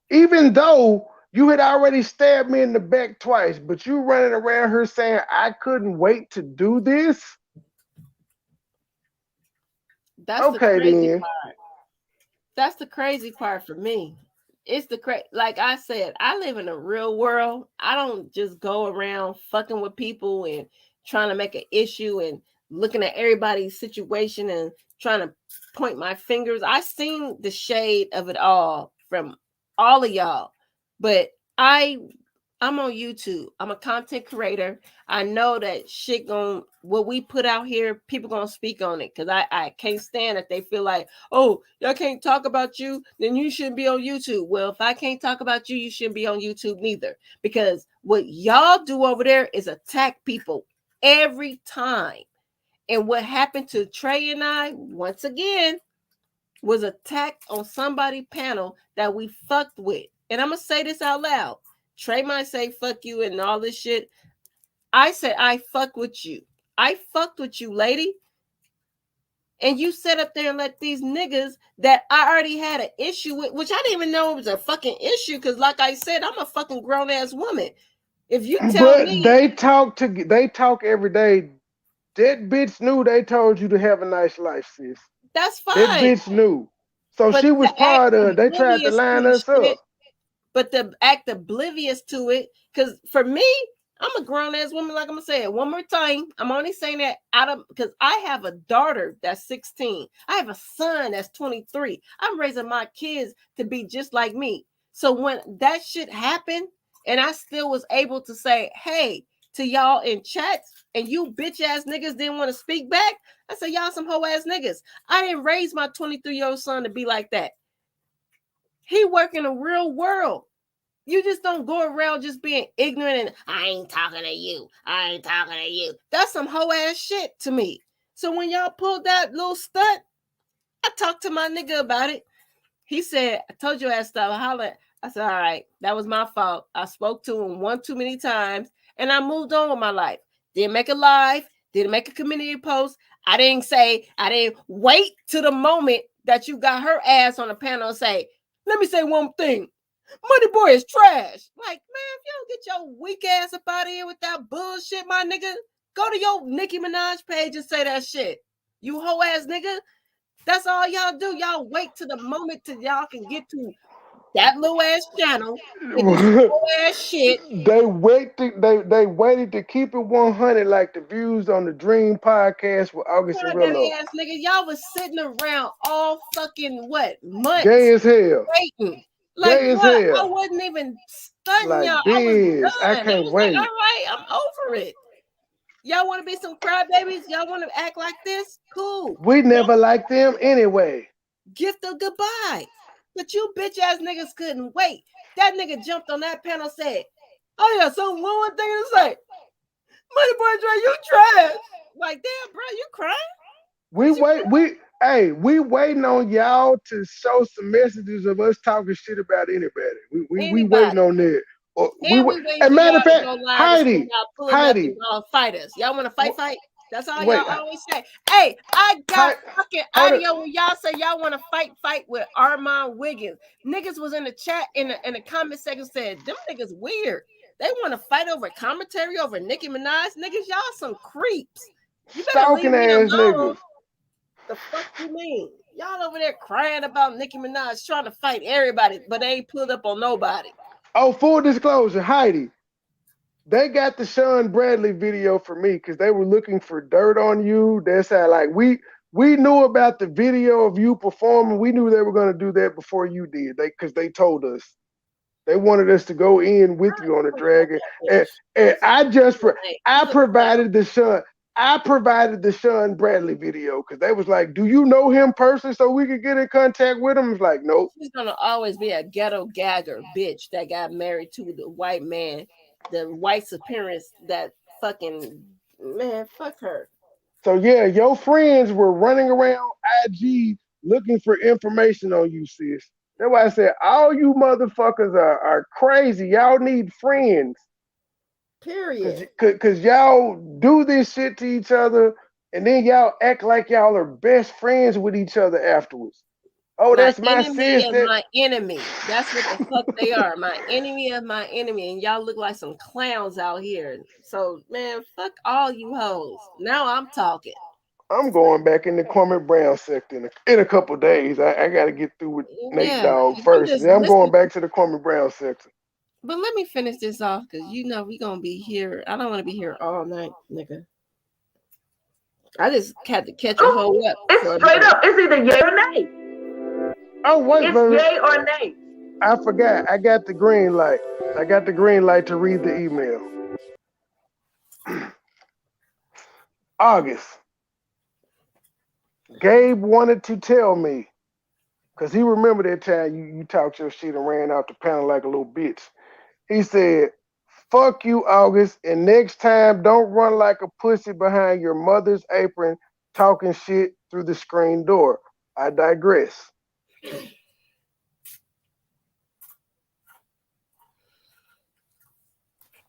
Even though you had already stabbed me in the back twice, but you running around her saying I couldn't wait to do this. That's okay, the crazy then. Part. That's the crazy part for me. It's like I said, I live in the real world. I don't just go around fucking with people and trying to make an issue and looking at everybody's situation and trying to point my fingers. I seen the shade of it all from all of y'all, but I'm I'm on YouTube. I'm a content creator. I know that shit what we put out here, people gonna speak on it. Cause I can't stand that they feel like, oh, y'all can't talk about you, then you shouldn't be on YouTube. Well, if I can't talk about you, you shouldn't be on YouTube neither. Because what y'all do over there is attack people every time. And what happened to Trey and I, once again, was attacked on somebody's panel that we fucked with. And I'm gonna say this out loud. Trey might say fuck you and all this shit. I said I fuck with you. I fucked with you, lady. And you sit up there and let these niggas that I already had an issue with, which I didn't even know it was a fucking issue, because like I said, I'm a fucking grown-ass woman. If you tell But me they talk every day. That bitch knew they told you to have a nice life, sis. that's That fine. bitch knew. So But she was to act part of it. They tried to oblivious to line the us up. shit, but to act oblivious to it, because for me, I'm a grown ass woman. Like I'm gonna say it one more time. I'm only saying that out of because I have a daughter that's 16. I have a son that's 23. I'm raising my kids to be just like me. So when that shit happened, and I still was able to say, hey, to y'all in chats, and you bitch ass niggas didn't want to speak back, I said, y'all some hoe ass niggas. I didn't raise my 23-year-old son to be like that. He work in the real world. You just don't go around just being ignorant and I ain't talking to you. I ain't talking to you. That's some hoe ass shit to me. So when y'all pulled that little stunt, I talked to my nigga about it. He said, I told your ass stop hollering. I said, all right, that was my fault. I spoke to him one too many times and I moved on with my life. Didn't make a live, didn't make a community post. I didn't wait to the moment that you got her ass on the panel and say, let me say one thing. MoneyBoy is trash. Like, man, if you don't get your weak ass up out of here with that bullshit, my nigga, go to your Nicki Minaj page and say that shit. You hoe ass nigga. That's all y'all do. Y'all wait to the moment till y'all can get to that little ass channel and this whole ass shit. They waited to keep it 100 like the views on the Dream podcast with August and Crybaby Rillo. ass nigga. Y'all was sitting around all fucking what months Gay as hell. waiting. Like, Gay as bro, I hell. wasn't even stunting Like, y'all. I was biz, I done. I can't was like, all wait. right, I'm over it. Y'all want to be some crybabies? Y'all want to act like this? Cool. We never liked them anyway. Gift of goodbye. But you bitch ass niggas couldn't wait. That nigga jumped on that panel, said, oh yeah, so one more thing to say. MoneyBoy Dre, you trash. Like, damn, bro, you crying? We waiting on y'all to show some messages of us talking shit about anybody. We Anybody. waiting on that. And we waiting As for a matter y'all of to fact, go live and see Heidi, y'all pulling up and Heidi, y'all fight us. Y'all want to fight? That's all wait, y'all always say. Hey, I got fucking hold audio when y'all say y'all want to fight with Armand Wiggins. Niggas was in the chat in the comment section said, them niggas weird. They want to fight over commentary over Nicki Minaj. Niggas, y'all some creeps. You better leave stalking me ass alone. niggas. The fuck you mean? Y'all over there crying about Nicki Minaj trying to fight everybody, but they ain't pulled up on nobody. Oh, full disclosure, Heidi. They got the Sean Bradley video for me because they were looking for dirt on you. That's how like we knew about the video of you performing. We knew they were gonna do that before you did. They told us. They wanted us to go in with you on the dragon. And I provided the Sean Bradley video because they was like, do you know him personally so we could get in contact with him? It's like, nope. She's gonna always be a ghetto gagger bitch that got married to the white man, the white supremacist that fucking man, fuck her. So yeah, your friends were running around IG looking for information on you, sis. That's why I said all you motherfuckers are crazy. Y'all need friends. Period. Cause y'all do this shit to each other and then y'all act like y'all are best friends with each other afterwards. Oh, My that's my enemy sis. of my enemy. That's what the fuck they are. My enemy of my enemy. And y'all look like some clowns out here. So, man, fuck all you hoes. Now I'm talking. I'm going back in the Kwame Brown sector in a couple days. I got to get through with Nate Yeah. Dogg I'm first. just Then I'm going listening. back to the Kwame Brown sector. But let me finish this off because you know we gonna be here. I don't want to be here all night, nigga. I just had to catch a hoe up. It's straight up. It's either yay or nay. Oh wait, It's baby. yay or nay. I forgot. I got the green light. I got the green light to read the email. August. Gabe wanted to tell me, because he remembered that time you talked your shit and ran out the panel like a little bitch. He said, fuck you, August, and next time don't run like a pussy behind your mother's apron talking shit through the screen door. I digress.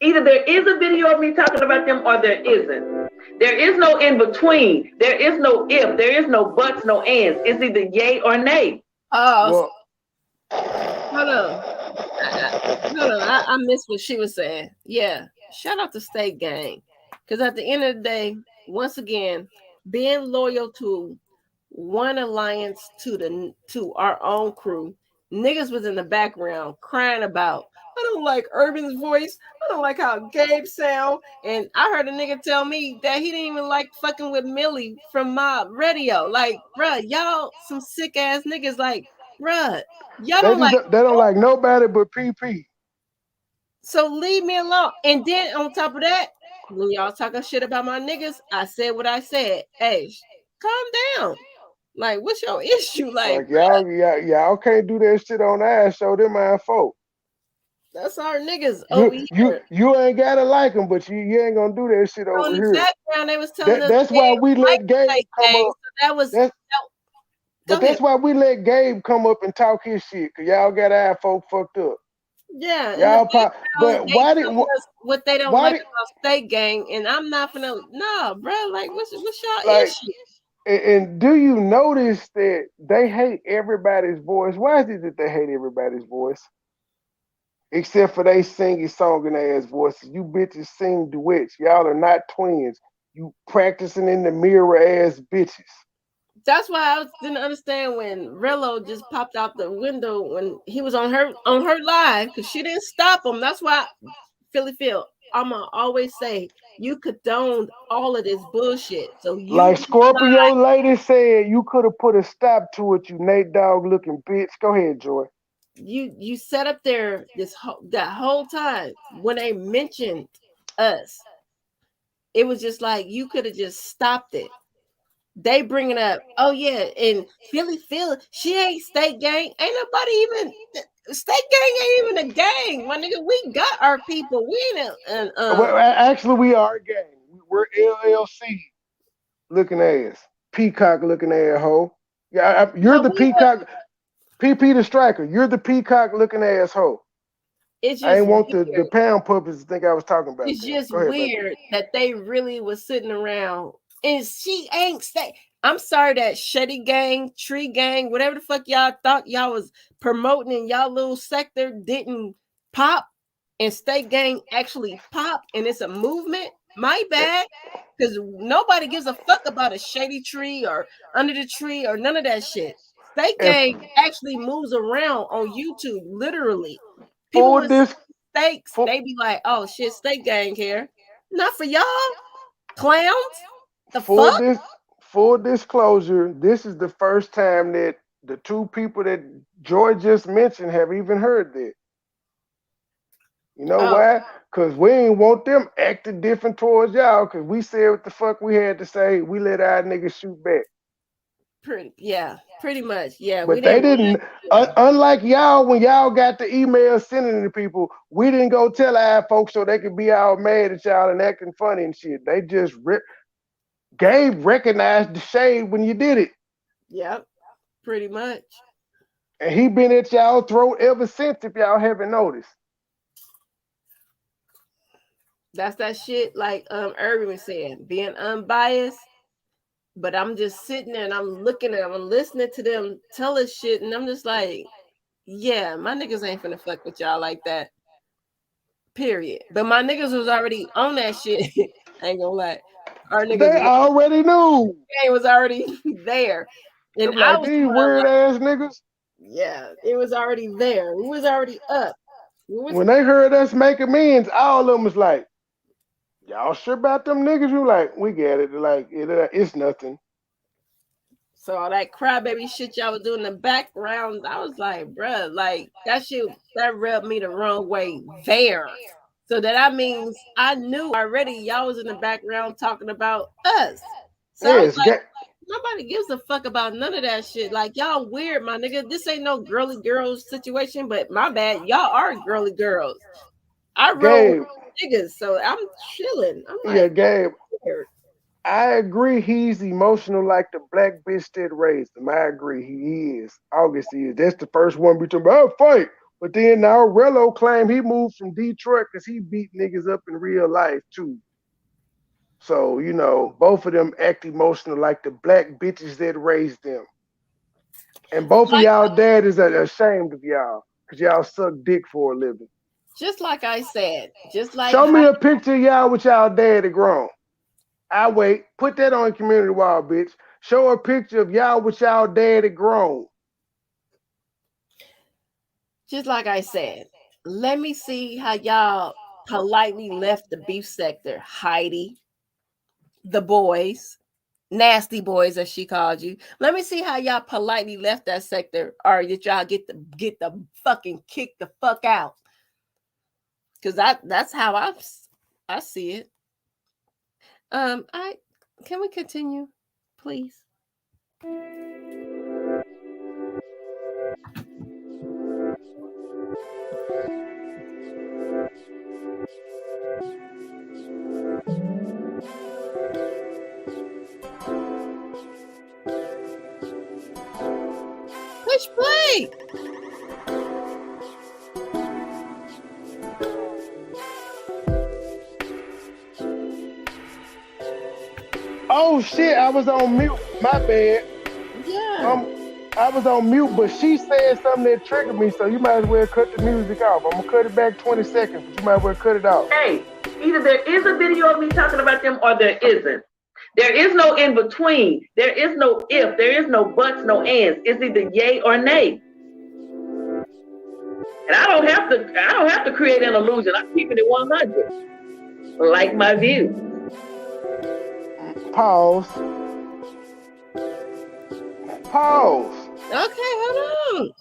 Either there is a video of me talking about them or there isn't. There is no in between. There is no if. There is no buts, no ands. It's either yay or nay. Oh, hold on. I missed what she was saying. Yeah, shout out to State Gang, because at the end of the day, once again, being loyal to one alliance to our own crew, niggas was in the background crying about, I don't like Urban's voice. I don't like how Gabe sound. And I heard a nigga tell me that he didn't even like fucking with Millie from Mob Radio. Like, bruh, y'all some sick ass niggas. Like, bruh, y'all don't like. They don't like nobody but PP. So leave me alone. And then on top of that, when y'all talking shit about my niggas, I said what I said. Hey, calm down. Like, what's your issue? Like y'all can't do that shit on our show. Them my folk. That's our niggas over here. You ain't gotta like them, but you ain't gonna do that shit over here. Background, they was telling us that's why we let Gabe come up. So that's why we let Gabe come up and talk his shit, because y'all got our folk fucked up. Yeah, y'all but why did what they don't like about State Gang, and I'm not gonna bro. Like, what's y'all issue? And do you notice that they hate everybody's voice? Why is it that they hate everybody's voice? Except for they singing songing ass voices. You bitches sing duets. Y'all are not twins. You practicing in the mirror ass bitches. That's why I didn't understand when Rello just popped out the window when he was on her live, because she didn't stop him. That's why Phil, I'ma always say you condoned all of this bullshit. So you, like Scorpio lady said, you could have put a stop to it, you Nate Dogg looking bitch. Go ahead, Joy. You sat up there that whole time when they mentioned us. It was just like you could have just stopped it. They bring it up. Oh yeah, and Philly, she ain't State Gang. Ain't nobody even State Gang ain't even a gang, my nigga. We got our people. We ain't well, actually, we are a gang. We're LLC looking ass, peacock looking ass hoe. Yeah, you're the peacock. PP the striker. You're the peacock looking asshole. It's just I ain't want the pound puppets to think I was talking about. It's just weird that they really was sitting around and she ain't State. I'm sorry that Shetty Gang, Tree Gang, whatever the fuck y'all thought y'all was promoting in y'all little sector didn't pop, and State Gang actually popped, and it's a movement. My bad, because nobody gives a fuck about a shady tree or under the tree or none of that shit. State Gang actually moves around on YouTube, literally. People with stakes, they be like, "Oh shit, State Gang here." Not for y'all, clowns. The fuck? Full disclosure, this is the first time that the two people that Joy just mentioned have even heard that. You know why? Because we ain't want them acting different towards y'all, because we said what the fuck we had to say. We let our niggas shoot back. Pretty much. Yeah. But they didn't, unlike y'all, when y'all got the email sending to people, we didn't go tell our folks so they could be all mad at y'all and acting funny and shit. They just Gabe recognized the shade when you did it. Yep, pretty much. And he been at y'all throat ever since, if y'all haven't noticed. That's that shit like Irvin was saying, being unbiased. But I'm just sitting there and I'm looking at them, I'm listening to them tell us shit, and I'm just like, yeah, my niggas ain't finna fuck with y'all like that. Period. But my niggas was already on that shit. I ain't gonna lie. Our niggas they already knew. It was already there. And I was these weird ass niggas. Yeah, it was already there. It was already up. When they heard us make amends, all of them was like, y'all sure about them niggas? You like, we get it. Like, it's nothing. So all that crybaby shit y'all was doing in the background, I was like, bruh, like that shit that rubbed me the wrong way there. So that means I knew already y'all was in the background talking about us. So I was Yes, like, nobody gives a fuck about none of that shit. Like y'all weird, my nigga. This ain't no girly girls situation, but my bad, y'all are girly girls. I roll with Gabe. niggas, so I'm chilling. I'm Yeah, like, Gabe. weird. I agree he's emotional like the black bitch that raised him. I agree he is. August is. That's the first one we talking about. Fight. But then now Rello claimed he moved from Detroit because he beat niggas up in real life too. So, you know, both of them act emotional like the black bitches that raised them. And both of Like, y'all daddies are ashamed of y'all because y'all suck dick for a living. just like I said, just like Show me how a picture of y'all with y'all daddy grown. I wait. Put that on the community wall, bitch. Show a picture of y'all with y'all daddy grown. just like I said, let me see how y'all politely left the beef sector. Heidi, the boys, nasty boys as she called you. Let me see how y'all politely left that sector, or did y'all get the fucking kick the fuck out? Because that's how I see it. I can we continue, please? Push play. Oh shit, I was on mute. My bad. Yeah. I was on mute, but she said something that triggered me, so you might as well cut the music off. I'm gonna cut it back 20 seconds, but you might as well cut it off. Hey, either there is a video of me talking about them or there isn't. There is no in between. There is no if. There is no buts, no ands. It's either yay or nay. And I don't have to create an illusion. I'm keeping it 100. Like my view. Pause. Pause. Okay, hold on.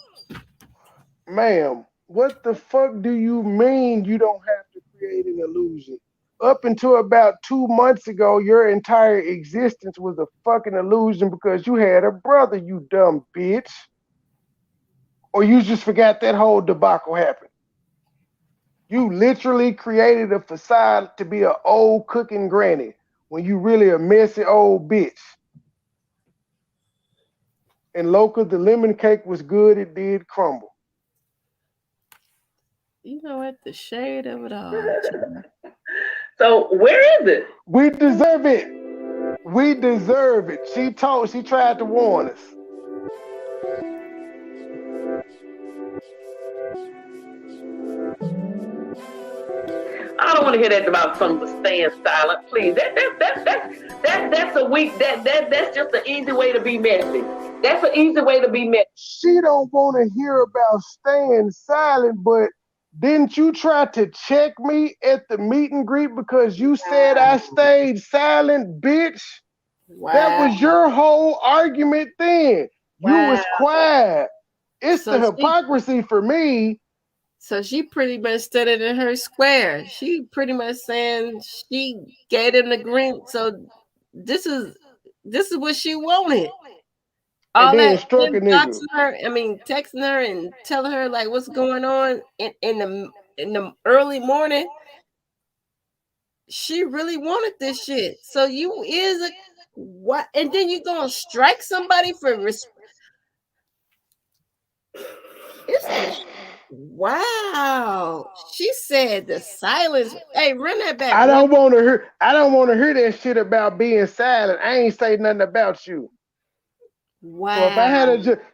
Ma'am, what the fuck do you mean you don't have to create an illusion? Up until about 2 months ago, your entire existence was a fucking illusion because you had a brother, you dumb bitch. Or you just forgot that whole debacle happened. You literally created a facade to be an old cooking granny when you really a messy old bitch. And local, the lemon cake was good, it did crumble. You know what? The shade of it all. So where is it? We deserve it. We deserve it. She tried to warn us. I don't want to hear that about some staying silent. Please, that's a weak. That's just an easy way to be messy. That's an easy way to be messy. She don't want to hear about staying silent, but didn't you try to check me at the meet and greet because you said I stayed silent, bitch? Wow. That was your whole argument then. You Wow. was quiet. It's So the hypocrisy for me. So she pretty much stood it in her square. She pretty much saying she gave him the green. So this is what she wanted. And All then that struck a him nigga. doxing her, I mean, texting her and telling her like what's going on in the early morning. She really wanted this shit. So you is a what? And then you gonna strike somebody for Wow. She said the silence. Hey, run that back. I don't want to hear that shit about being silent. I ain't say nothing about you. Wow.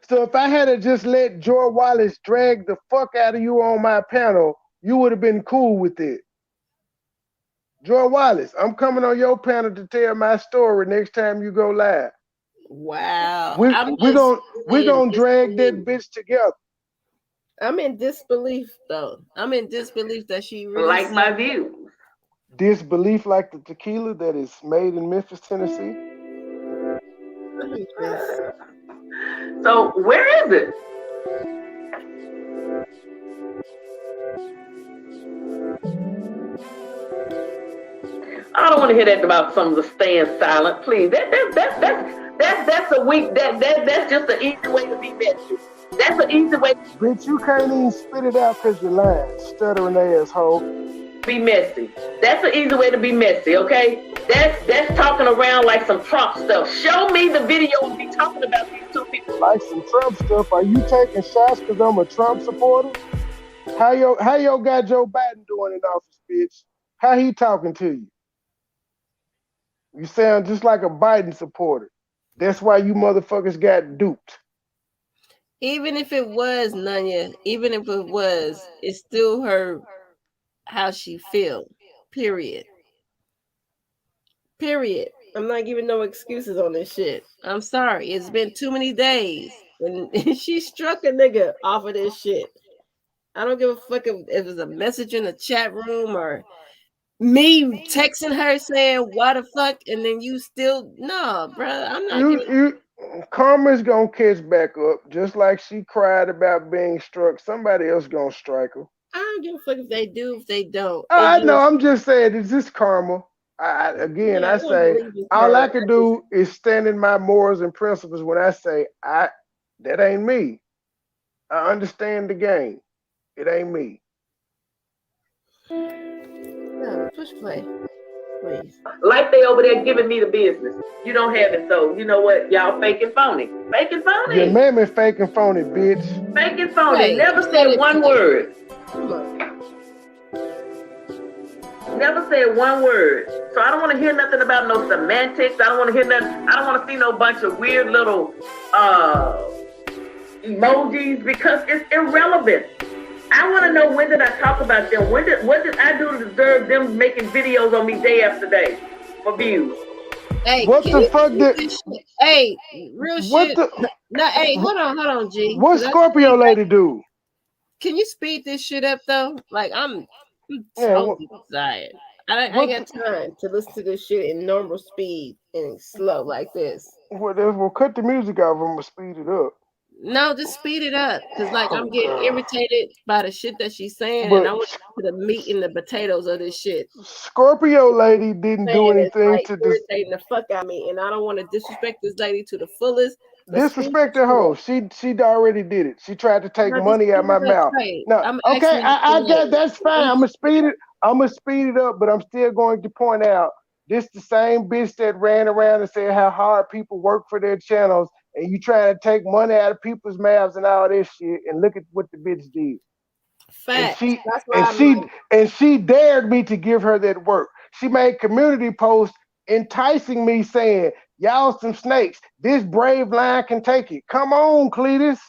So if I had to just let Joy Wallace drag the fuck out of you on my panel, you would have been cool with it. Joy Wallace, I'm coming on your panel to tell my story next time you go live. Wow. We're gonna drag that bitch together. I'm in disbelief though. I'm in disbelief that she really like my view. Disbelief like the tequila that is made in Memphis, Tennessee. Let me just. So where is it? I don't want to hear that about some of the staying silent. Please, that's a weak. That's just an easy way to be messy. That's an easy way to Bitch, you can't even spit it out because you're lying. Stuttering asshole. be messy. That's an easy way to be messy. Okay, that's talking around like some Trump stuff. Show me the video of me talking about these two people. Like some Trump stuff. Are you taking shots because I'm a Trump supporter? How your guy Joe Biden doing in office, bitch? How he talking to you? You sound just like a Biden supporter. That's why you motherfuckers got duped. Even if it was Nanya, even if it was, it's still her how she feel. Period. Period. I'm not giving no excuses on this shit. I'm sorry. It's been too many days. And she struck a nigga off of this shit. I don't give a fuck if it's a message in the chat room or me texting her saying why the fuck, and then you still no, bro. I'm not You Karma's gonna catch back up, just like she cried about being struck. Somebody else gonna strike her. I don't give a fuck if they do, if they don't. I know. I'm just saying, it's just karma. Again, Yeah, I I don't say believe in all I karma. can do is stand in my morals and principles. When I say that ain't me. I understand the game. It ain't me. No, push play, please. Like they over there giving me the business. You don't have it, so you know what? Y'all fake and phony. Fake and phony. Your mammy fake and phony, bitch. Fake and phony. Right, Never you said said one it. word. Come on. Never said one word. So I don't want to hear nothing about no semantics. I don't want to hear nothing. I don't want to see no bunch of weird little emojis because it's irrelevant. I want to know, when did I talk about them? What did I do to deserve them making videos on me day after day for views? Hey, What the fuck did? Hey, real What shit. the? No, hey, hold on, G. What Scorpio lady do? Can you speed this shit up though? Like I'm Yeah, totally tired. I ain't got time to listen to this shit in normal speed and slow like this. We'll cut the music off. I'm gonna speed it up. No, just speed it up. Cause like I'm Oh, getting God. irritated by the shit that she's saying, and I But want to get to the meat and the potatoes of this shit. Scorpio lady didn't do Saying it's anything like to irritating the fuck out of me, and I don't want to disrespect this lady to the fullest. But speed disrespect this her. shit Hoe. up. She already did it. She tried to take No, just money out speed my it up mouth. straight. No, I'm okay, asking you I your got name. that's fine. I'm gonna speed it. I'm gonna speed it up, but I'm still going to point out this the same bitch that ran around and said how hard people work for their channels, and you trying to take money out of people's mouths and all this shit. And look at what the bitch did. And Facts. she That's why and I'm she like, and she dared me to give her that work. She made community posts enticing me, saying, "Y'all some snakes. This brave lion can take it. Come on, Cletus."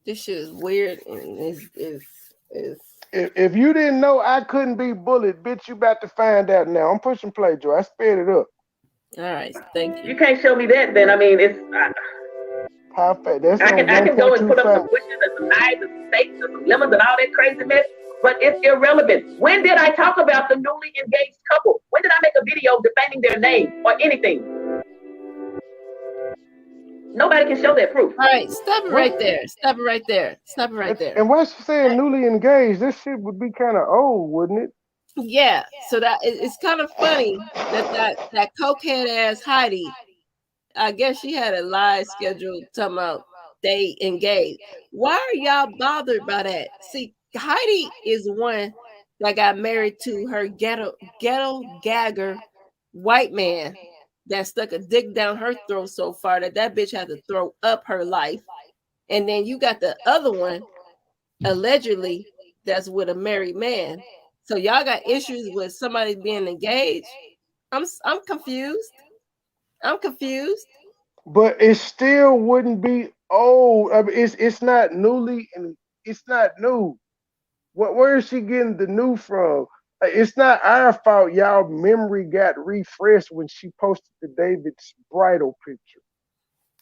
this shit is weird and is If you didn't know I couldn't be bullied, bitch, you about to find out now. I'm pushing play, Joe. I sped it up. all right. Thank You you. can't show me that, then I mean it's. How fast? That's I on can go and put up 1.25. some bushes and some knives and some steaks and some lemons and all that crazy mess, but it's irrelevant. When did I talk about the newly engaged couple? When did I make a video defaming their name or anything? Nobody can show that proof. All right, stop it What? right there. Stop it right there. Stop it right there. And why she saying newly engaged? This shit would be kind of old, wouldn't it? Yeah. So that it's kind of funny that cokehead ass Heidi. I guess she had a live schedule talking about they engaged. Why are y'all bothered by that? See, Heidi is one that got married to her ghetto gagger white man that stuck a dick down her throat so far that bitch had to throw up her life. And then you got the other one allegedly that's with a married man. So y'all got issues with somebody being engaged. I'm confused. I'm confused. But it still wouldn't be old. I mean, it's not newly and it's not new. Where is she getting the new from? It's not our fault. Y'all memory got refreshed when she posted the David's bridal picture.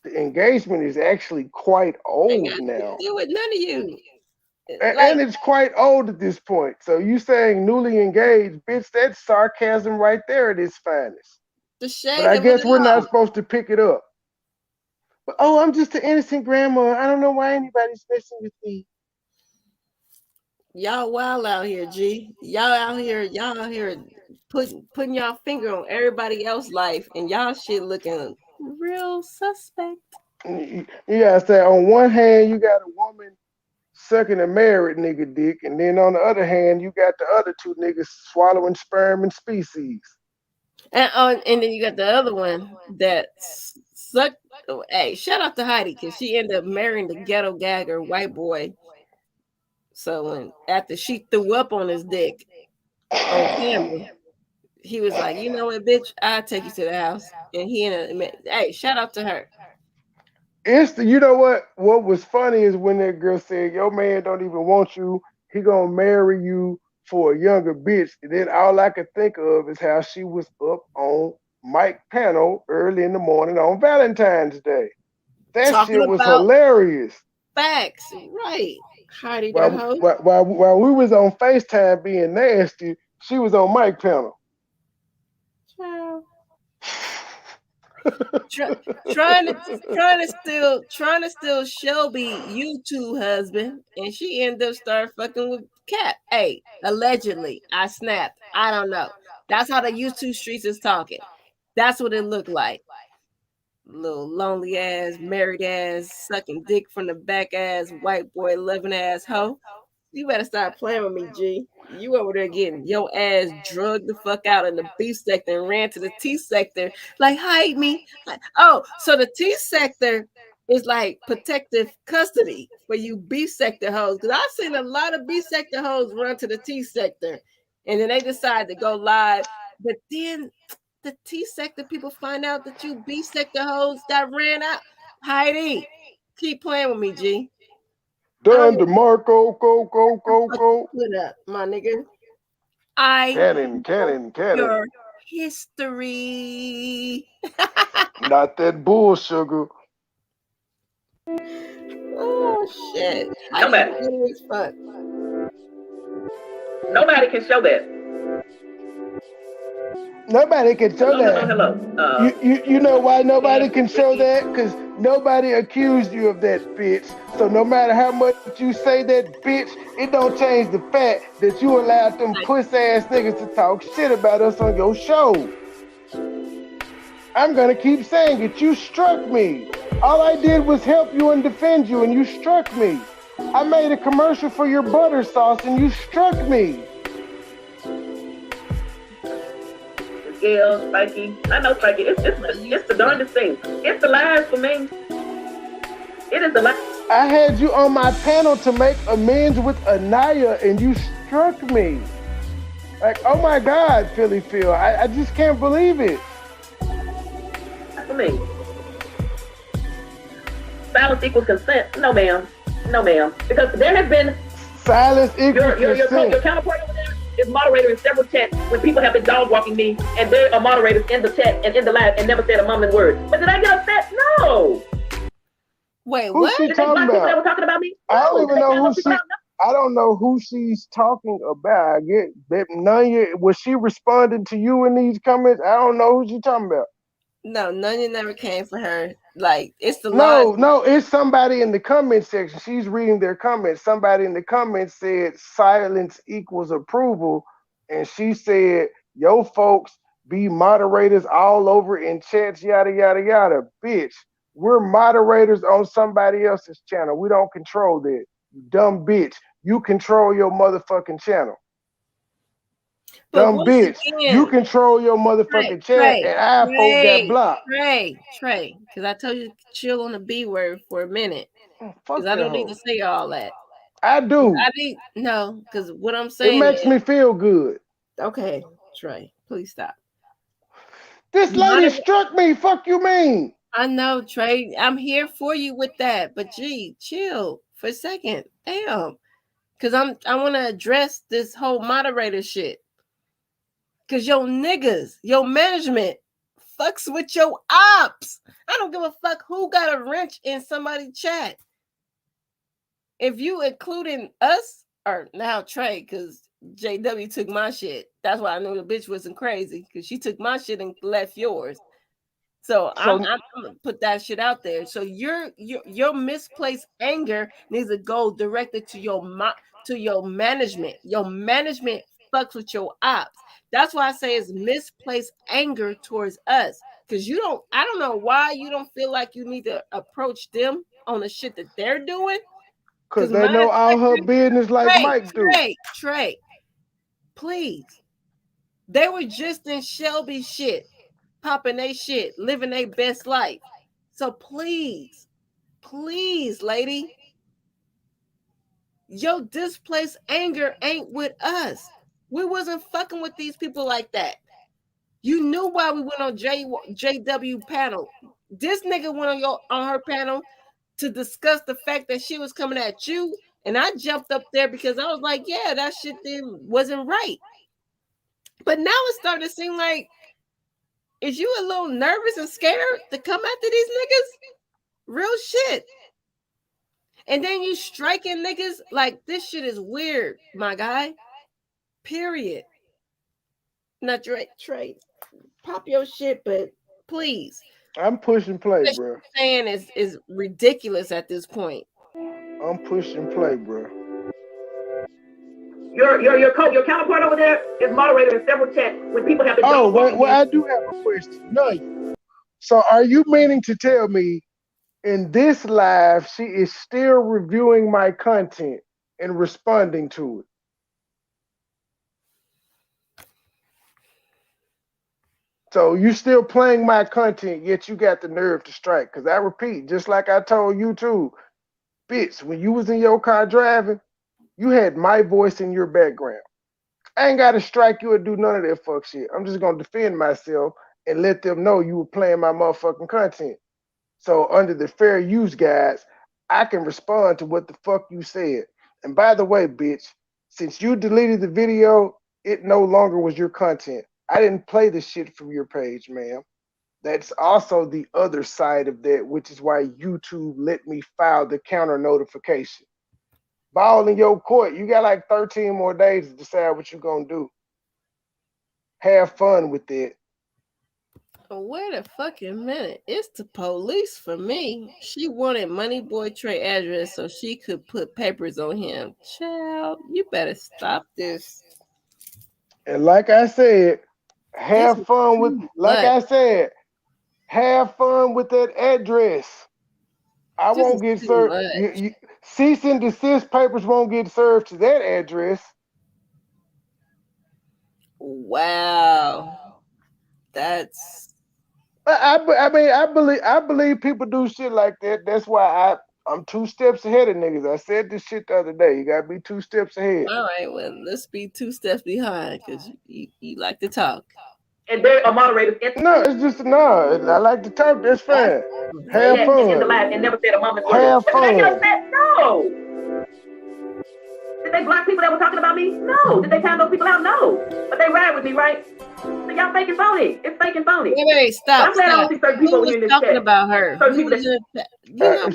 The engagement is actually quite Ain't old got nothing to now, do with none of you. Like, and it's quite old at this point. So you saying newly engaged, bitch? That's sarcasm right there at its finest. The shade But I of it guess we're not all. supposed to pick it up. But oh, I'm just an innocent grandma. I don't know why anybody's messing with me. Y'all wild out here, G. Y'all out here putting y'all finger on everybody else's life and y'all shit looking real suspect. You gotta say on one hand you got a woman sucking a married nigga dick, and then on the other hand you got the other two niggas swallowing sperm and species. And then you got the other one that sucked. Hey, shout out to Heidi because she ended up marrying the ghetto gagger white boy. So when after she threw up on his dick on camera, he was like, "You know what, bitch? I'll take you to the house." And he ended up, hey, shout out to her. It's the, you know what was funny is when that girl said your man don't even want you, he gonna marry you for a younger bitch. And then all I could think of is how she was up on Mike panel early in the morning on Valentine's Day. That Talking shit was about hilarious. facts, right? Heidi the While, host. while we was on FaceTime being nasty, she was on Mike panel. Child. Trying to steal Shelby YouTube husband, and she ended up start fucking with Cap. Hey, allegedly, I snapped. I don't know. That's how the YouTube streets is talking. That's what it looked like. Little lonely ass, married ass, sucking dick from the back ass, white boy loving ass hoe. You better stop playing with me, G. You over there getting your ass drugged the fuck out in the B sector and ran to the T sector. Like, hide me. Oh, so the T sector is like protective custody for you B sector hoes. Because I've seen a lot of B sector hoes run to the T sector and then they decide to go live. But then the T sector people find out that you B sector hoes that ran out. Heidi, keep playing with me, G. I don't Done give a DeMarco, fuck go. you put up, my nigga. I know Cannon. your history. Not that bull sugar. Oh shit. I Come need back. to as fuck. Nobody can show that. Nobody can show that. Hello. You know why nobody Ken, can show Ricky. that? Because nobody accused you of that, bitch. So no matter how much you say that, bitch, it don't change the fact that you allowed them puss ass niggas to talk shit about us on your show. I'm gonna keep saying it. You struck me. All I did was help you and defend you, and you struck me. I made a commercial for your butter sauce, and you struck me. Gail, Spikey. I know Spikey. It's the darndest thing. It's the lies for me. It is the lies. I had you on my panel to make amends with Anaya, and you struck me. Like, oh my God, Philly Phil. I just can't believe it. For me. Silence equals consent. No, ma'am. Because there has been Silence equals your consent. counterpart over there is moderator in several chats when people have been dog walking me, and they are moderators in the chat and in the live and never said a mumbling word. But did I get upset? No. Wait, Who's what? she Did they block talking people that about? were talking about me? I don't No. even Did they know count who those people she. out? No. I don't know who she's talking about. I get that Nanya. Was she responding to you in these comments? I don't know who she's talking about. No, none of you never came for her. Like, it's the lies. No, it's somebody in the comment section. She's reading their comments. Somebody in the comments said silence equals approval. And she said, yo, folks, be moderators all over in chats, yada, yada, yada. Bitch, we're moderators on somebody else's channel. We don't control that. You dumb bitch. You control your motherfucking channel. But Dumb once bitch. You again, control your motherfucking chat, and our folk got blocked. Trey, because I told you to chill on the B word for a minute. Because Fuck I that don't need to hoe. say all that. I do. No, because what I'm It saying makes is, me feel good. okay, Trey, please stop. This lady struck me. Fuck you mean? I know, Trey. I'm here for you with that, but gee, chill for a second. Damn, because I want to address this whole moderator shit. Because your niggas, your management, fucks with your ops. I don't give a fuck who got a wrench in somebody's chat. If you including us or now Trey, because JW took my shit. That's why I knew the bitch wasn't crazy, because she took my shit and left yours. So I'm So gonna put that shit out there. So your misplaced anger needs to go directed to your management. Your management fucks with your ops. That's why I say it's misplaced anger towards us. Because I don't know why you don't feel like you need to approach them on the shit that they're doing. because Because they matter know of all fact, her business like Mike do. Trey, please. They were just in Shelby shit, popping their shit, living their best life. So please, lady, your displaced anger ain't with us. We wasn't fucking with these people like that. You knew why we went on JW panel. This nigga went on her panel to discuss the fact that she was coming at you, and I jumped up there because I was like, yeah, that shit wasn't right. But now it's starting to seem like, is you a little nervous and scared to come after these niggas? Real shit. And then you striking niggas like, this shit is weird, my guy. Period. Not Trey. Pop your shit, but please. I'm pushing play, What bro. you're saying is ridiculous at this point. I'm pushing play, bro. Your counterpart over there is moderator in several chats when people have been Oh, dog wait, walking well, you. I do have a question. No. So are you meaning to tell me in this live she is still reviewing my content and responding to it? So you still playing my content, yet you got the nerve to strike. Because I repeat, just like I told you too, bitch, when you was in your car driving, you had my voice in your background. I ain't got to strike you or do none of that fuck shit. I'm just going to defend myself and let them know you were playing my motherfucking content. So under the fair use guides, I can respond to what the fuck you said. And by the way, bitch, since you deleted the video, it no longer was your content. I didn't play the shit from your page, ma'am. That's also the other side of that, which is why YouTube let me file the counter notification. Ball in your court. You got like 13 more days to decide what you're going to do. Have fun with it. Wait a fucking minute. It's the police for me. She wanted MoneyBoy Trey address so she could put papers on him. Child, you better stop this. And like I said, This have is fun with, too like much. I said, have fun with that address. I This won't is get too served. much. Cease and desist papers won't get served to that address. Wow. That's I believe people do shit like that. That's why I'm 2 steps ahead of niggas. I said this shit the other day. You gotta be 2 steps ahead. all right. Well, let's be 2 steps behind because you like to talk. And there are moderators in No, it's just no. I like to talk. That's That's fine. Have crazy. in the fun. live and never said a moment's word. Have Does it make no fun. sense? No. Did they block people that were talking about me? No. Did they count those people out? No. But they ride with me, right? So y'all fake and phony. It's fake and phony. Wait, But stop, I'm glad I don't see certain Who people over was here in this talking chat. about her? Certain Who people was that in the chat? You know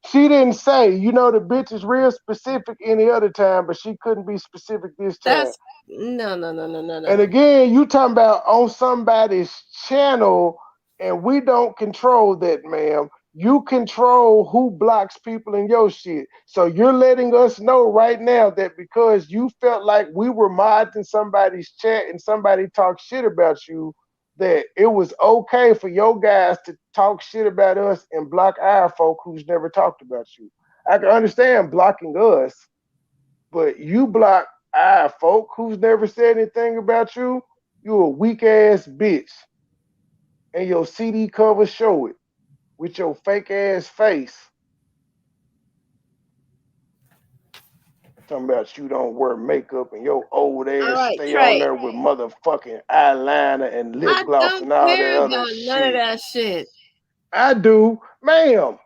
She didn't say. You know the bitch is real specific any other time, but she couldn't be specific this time. that's no. And again, you talking about on somebody's channel, and we don't control that, ma'am. You control who blocks people in your shit. So you're letting us know right now that because you felt like we were modding somebody's chat and somebody talked shit about you, that it was okay for your guys to talk shit about us and block our folk who's never talked about you. I can understand blocking us, but you block our folk who's never said anything about you. You a weak ass bitch, and your CD cover show it with your fake ass face. Talking about you don't wear makeup and your old all ass right, stay on Trey. there with motherfucking eyeliner and lip I gloss don't and all that care other about none of shit. that shit. I do, ma'am.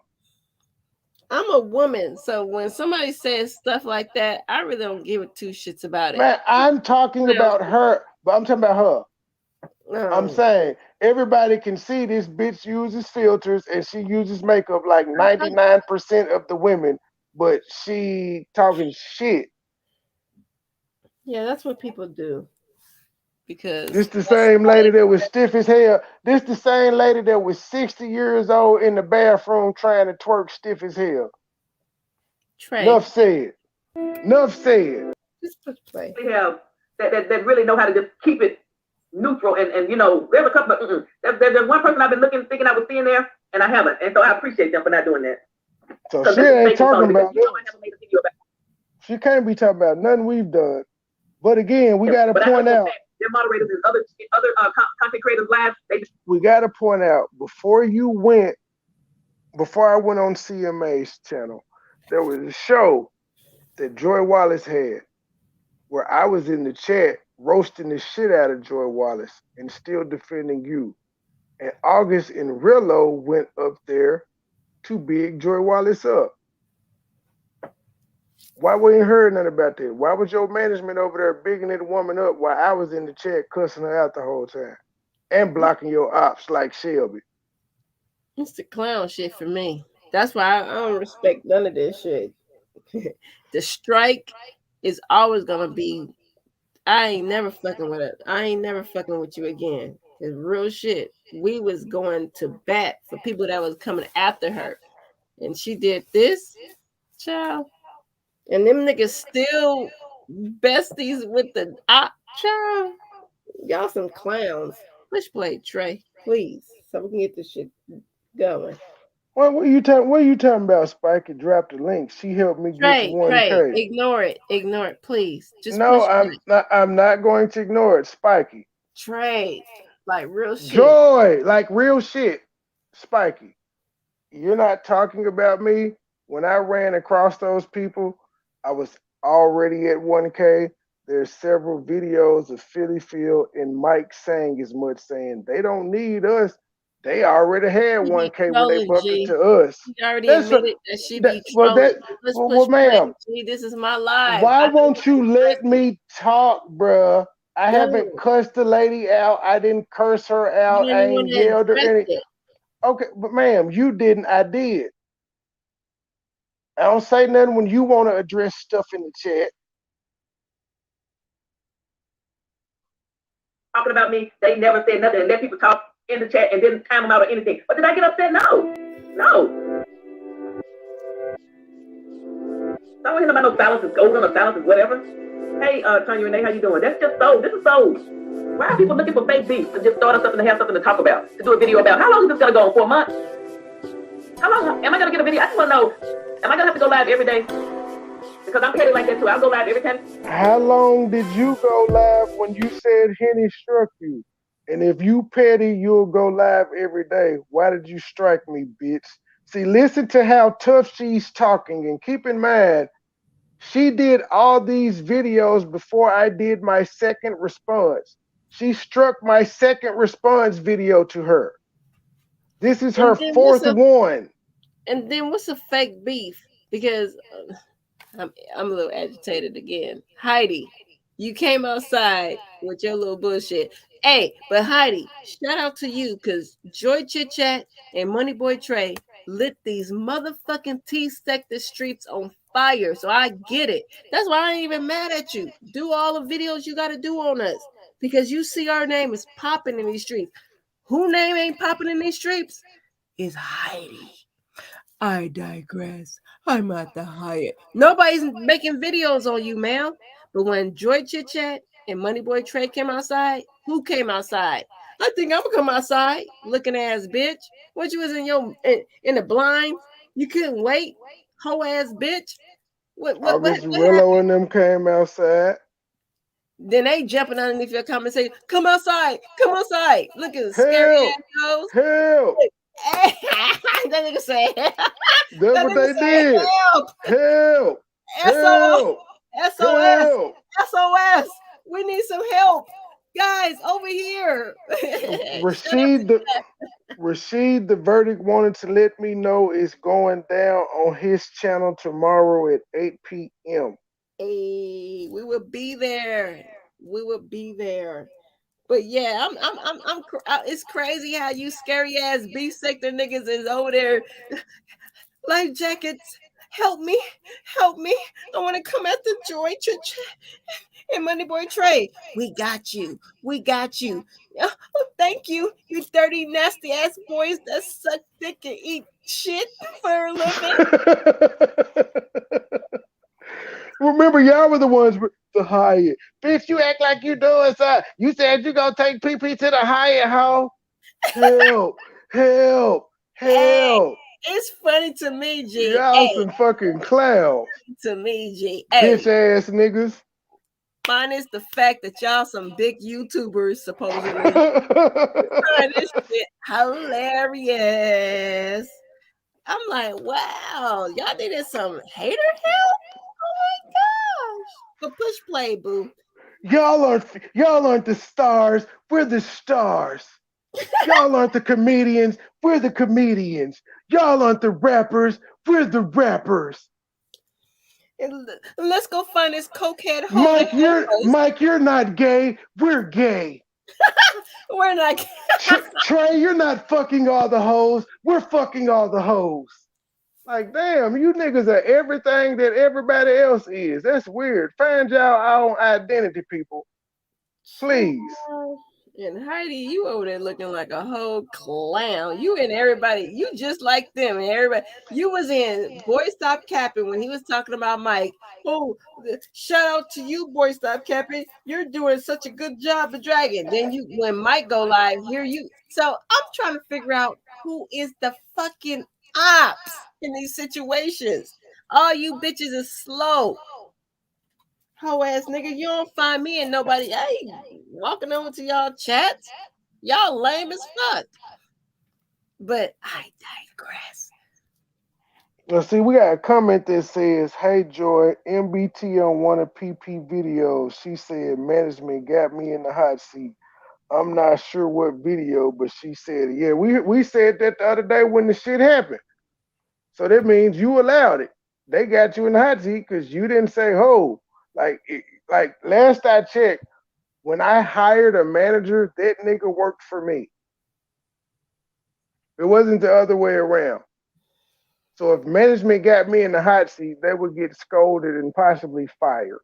I'm a woman, so when somebody says stuff like that, I really don't give a two shits about it. Man, I'm talking about her, but I'm talking about her. I'm No, saying everybody can see this bitch uses filters and she uses makeup like I'm not 99% of the women, but she talking shit. Yeah, that's what people do This because the same lady that was stiff as hell. This the same lady that was 60 years old in the bathroom trying to twerk stiff as hell. Trey, Nuff said. Nuff said. just push play. We have that really know how to just keep it neutral and there's a couple of there's one person I've been looking thinking I was seeing there and I haven't, and so I appreciate them for not doing that So because she this is ain't fake and phony talking because about I us. haven't made a video about She can't be talking about nothing we've done. But again, we it. got to But I know point for a out. fact their moderators and other content creators live We got to point out before I went on CMA's channel, there was a show that Joy Wallace had where I was in the chat roasting the shit out of Joy Wallace and still defending you. And August and Rillo went up there to big Joy Wallace up. Why we ain't heard nothing about that? Why was your management over there bigging that woman up while I was in the chat cussing her out the whole time and blocking your ops like Shelby? It's the clown shit for me. That's why I don't respect none of this shit. The strike is always gonna be. I ain't never fucking with it. I ain't never fucking with you again. It's real shit. We was going to bat for people that was coming after her, and she did this, child. And them niggas still besties with the op, child. Y'all some clowns. Push play, Trey, please, so we can get this shit going. What are you talking? What are you talking about? Spike and dropped the link. She helped me get to Trey, 1K. ignore it, please. Just No, push I'm play. not. I'm not going to ignore it, Spiky. Trey, like real shit. Joy, like real shit, Spiky. You're not talking about me. When I ran across those people, I was already at 1K. There's several videos of Philly Phil and Mike saying as much, saying they don't need us. They already had She be 1K when they trolling, bumped G. into us. She already That's a, admitted that she that. be Well, trolling. that. Let's Well, push play, ma'am, G. This is my live. why I know won't what you I'm let pressing. me talk, bruh? I haven't Go. cussed the lady out. I didn't curse her You out. don't I even want ain't to yelled or address any. it. Okay, but ma'am, you didn't. I did. I don't say nothing when you want to address stuff in the chat. talking about me. They never said nothing and let people talk in the chat and didn't time them out or anything. But did I get upset? No. No. I don't hear about no silence is golden or silence is whatever. Hey, Tanya Renee, how you doing? That's just so. This is so. Why are people looking for fake beef to just start us something to have something to talk about? To do a video about? How long is this gonna go on? 4 months? How long am I gonna get a video? I just wanna know, am I gonna have to go live every day? Because I'm petty like that too. I'll go live every time. How long did you go live when you said Henny struck you? And if you petty, you'll go live every day. Why did you strike me, bitch? See, listen to how tough she's talking. And keep in mind, she did all these videos before I did my second response. She struck my second response video to her. This is her And then what's fourth a one. fake beef? Because I'm a little agitated again. Heidi, you came outside with your little bullshit. Hey, but Heidi, shout out to you because Joy Chit Chat and MoneyBoy Trey lit these motherfucking T-sector streets on fire. So I get it. That's why I ain't even mad at you. Do all the videos you got to do on us because you see our name is popping in these streets. Who name ain't popping in these streets? Is Heidi. I digress. I'm at the Hyatt. Nobody's making videos on you, ma'am. But when Joy Chit Chat and MoneyBoy Trey came outside, who came outside? I think I'm gonna come outside, looking ass bitch. What you was in the blind? You couldn't wait, hoe ass bitch. August What Rillo happened? and them came outside. Then they jumping underneath your comment saying, "Come outside, come outside." Look at the scary Help! ass nose. Help! that nigga say, that That's what nigga they say, did. help. Help! SOS, Help! SOS, Help! SOS. We need some help. Guys, over here. Shut up. Rashid the Rashid the verdict wanted to let me know it's going down on his channel tomorrow at 8 p.m. Hey, we will be there. We will be there. But yeah, it's crazy how you scary ass beef sector niggas is over there. Life jackets, help me, help me. I want to come after Joy and MoneyBoy Trey. We got you. We got you. Oh, thank you, you dirty, nasty ass boys that suck dick and eat shit for a living. Remember, y'all were the ones with the Hyatt. Bitch, you act like you doing something. You said you gonna take PP to the Hyatt, hoe. Help, help, Hey, help. it's funny to me, G. Y'all Hey, some fucking clowns. to me, G. Bitch Hey, ass niggas. minus the fact that y'all some big YouTubers supposedly. Find this shit hilarious. I'm like, wow, y'all needed some hater help. Oh my gosh! But push play, boo. y'all aren't the stars. We're the stars. Y'all aren't the comedians. We're the comedians. Y'all aren't the rappers. We're the rappers. And let's go find this cokehead holding Mike, you're homeless. Mike, you're not gay. We're gay. We're not. Trey, you're not fucking all the hoes. We're fucking all the hoes. Like, damn, you niggas are everything that everybody else is. That's weird. Find y'all own identity, people. Please. And Heidi, you over there looking like a whole clown. You and everybody, you just like them and everybody. You was in Boy Stop Capping when he was talking about Mike. Oh, shout out to you, Boy Stop Capping. You're doing such a good job of dragging. Then you, when Mike go live, here you. So I'm trying to figure out who is the fucking ops in these situations. All you bitches is slow. Hoe ass nigga, you don't find me and nobody. Hey, walking over to y'all chats. Y'all lame as fuck. But I digress. Now, see, we got a comment that says, "Hey, Joy, MBT on one of PP videos. She said management got me in the hot seat. I'm not sure what video, but she said, yeah, we said that the other day when the shit happened. So that means you allowed it. They got you in the hot seat because you didn't say ho. Like last I checked, when I hired a manager, that nigga worked for me. It wasn't the other way around. So if management got me in the hot seat, they would get scolded and possibly fired.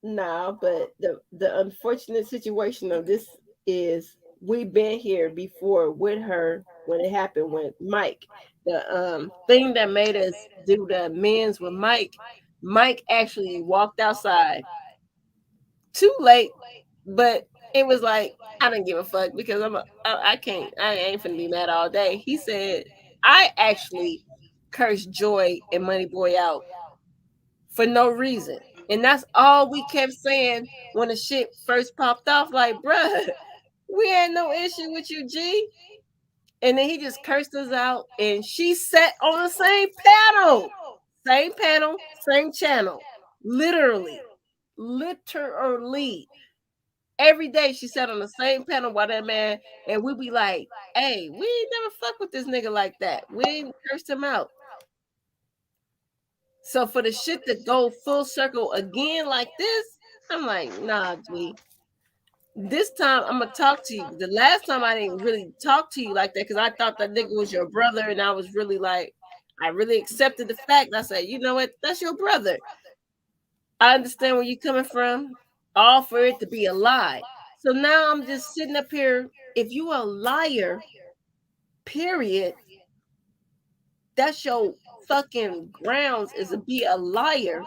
Nah, but the unfortunate situation of this is we've been here before with her when it happened with Mike. The thing that made us do the amends with Mike actually walked outside too late, but it was like I didn't give a fuck because I can't, I ain't finna be mad all day. He said I actually cursed Joy and MoneyBoy out for no reason. And that's all we kept saying when the shit first popped off. Like, bruh, we had no issue with you, G. And then he just cursed us out. And she sat on the same panel, same channel. Literally. Every day she sat on the same panel while that man, and we be like, hey, we ain't never fuck with this nigga like that. We ain't cursed him out. So for the shit to go full circle again like this, I'm like, nah, G. This time I'm gonna talk to you. The last time I didn't really talk to you like that because I thought that nigga was your brother, and I was really like, I really accepted the fact. I said, you know what, that's your brother. I understand where you're coming from. All for it to be a lie. So now I'm just sitting up here. If you a liar, period, that's your fucking grounds is to be a liar.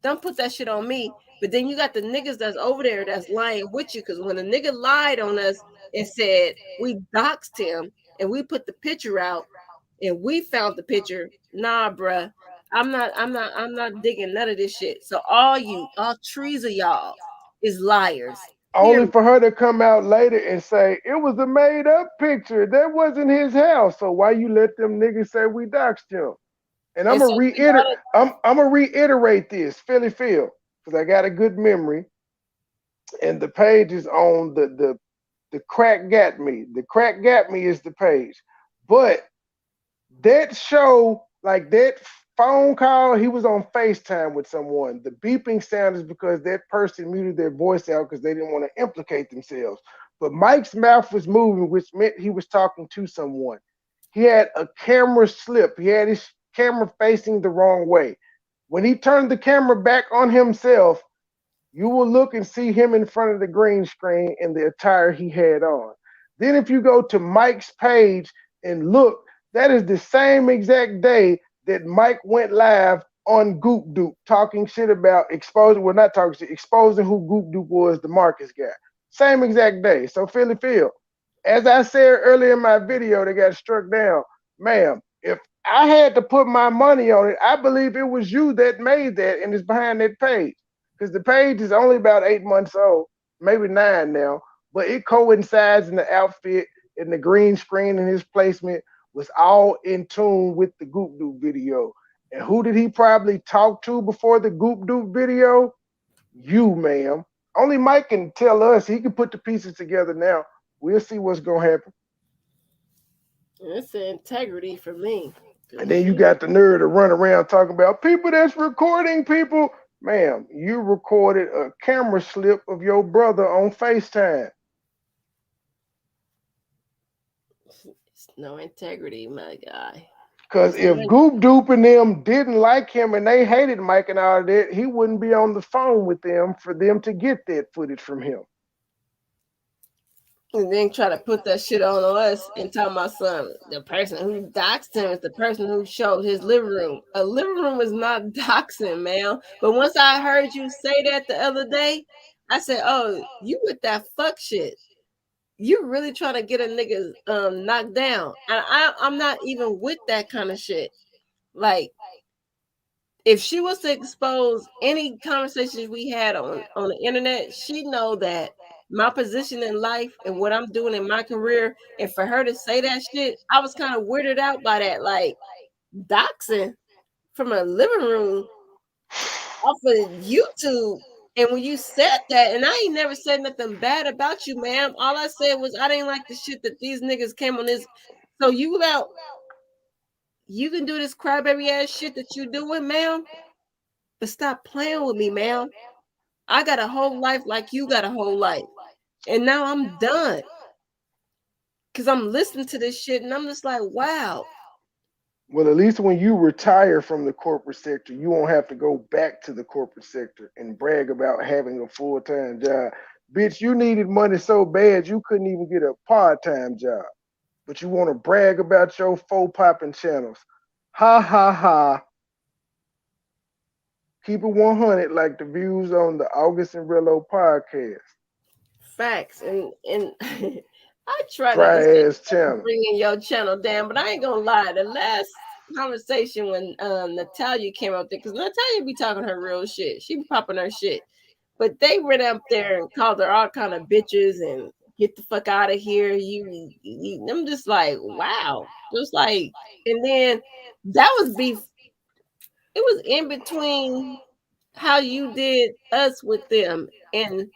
Don't put that shit on me. But then you got the niggas that's over there that's lying with you. Because when a nigga lied on us and said we doxed him and we put the picture out and we found the picture, nah, bruh. I'm not digging none of this shit. So all trees of y'all is liars. Only Period. for her to come out later and say it was a made up picture. That wasn't his house. So why you let them niggas say we doxed him? And I'm And gonna so reiterate. I'm gonna reiterate this, Philly Phil, because I got a good memory. And the page is on the crack got me. The crack got me is the page. But that show, like that phone call, he was on FaceTime with someone. The beeping sound is because that person muted their voice out because they didn't want to implicate themselves. But Mike's mouth was moving, which meant he was talking to someone. He had a camera slip. He had his camera facing the wrong way. When he turned the camera back on himself, you will look and see him in front of the green screen in the attire he had on. Then if you go to Mike's page and look, that is the same exact day that Mike went live on Goop Dupe talking shit about exposing, well, not talking shit, exposing who Goop Dupe was, the Marcus guy. Same exact day. So Philly Phil, as I said earlier in my video that got struck down, ma'am, if I had to put my money on it, I believe it was you that made that and is behind that page. Because the page is only about 8 months old, maybe 9 now, but it coincides in the outfit and the green screen and his placement was all in tune with the Goop Dupe video. And who did he probably talk to before the Goop Dupe video? You, ma'am. Only Mike can tell us. He can put the pieces together now. We'll see what's going to happen. It's the integrity for me. And then you got the nerve to run around talking about people that's recording people. Ma'am, you recorded a camera slip of your brother on FaceTime. It's no integrity, my guy. Because if Goop Dupe and them didn't like him and they hated Mike and all that, he wouldn't be on the phone with them for them to get that footage from him. And then try to put that shit on us and talk about the person who doxed him is the person who showed his living room. A living room is not doxing, man. But once I heard you say that the other day, I said, oh, you with that fuck shit. You really trying to get a nigga knocked down. And I'm not even with that kind of shit. Like, if she was to expose any conversations we had on the internet, she know that my position in life and what I'm doing in my career, and for her to say that shit, I was kind of weirded out by that. Like, doxing from a living room off of YouTube. And when you said that, and I ain't never said nothing bad about you, ma'am. All I said was I didn't like the shit that these niggas came on this. So you can do this crybaby ass shit that you doing, ma'am, but stop playing with me, ma'am. I got a whole life like you got a whole life. And now I'm done. Because I'm listening to this shit and I'm just like, wow. Well, at least when you retire from the corporate sector, you won't have to go back to the corporate sector and brag about having a full-time job. Bitch, you needed money so bad you couldn't even get a part-time job. But you want to brag about your faux popping channels. Ha, ha, ha. Keep it 100 like the views on the August and Rello podcast. Facts. And I try Dry not to bringing your channel down, but I ain't gonna lie. The last conversation when Natalia came up there, because Natalia be talking her real shit. She be popping her shit. But they went up there and called her all kind of bitches and get the fuck out of here. I'm just like, wow. Just like, and then that was beef. It was in between how you did us with them. And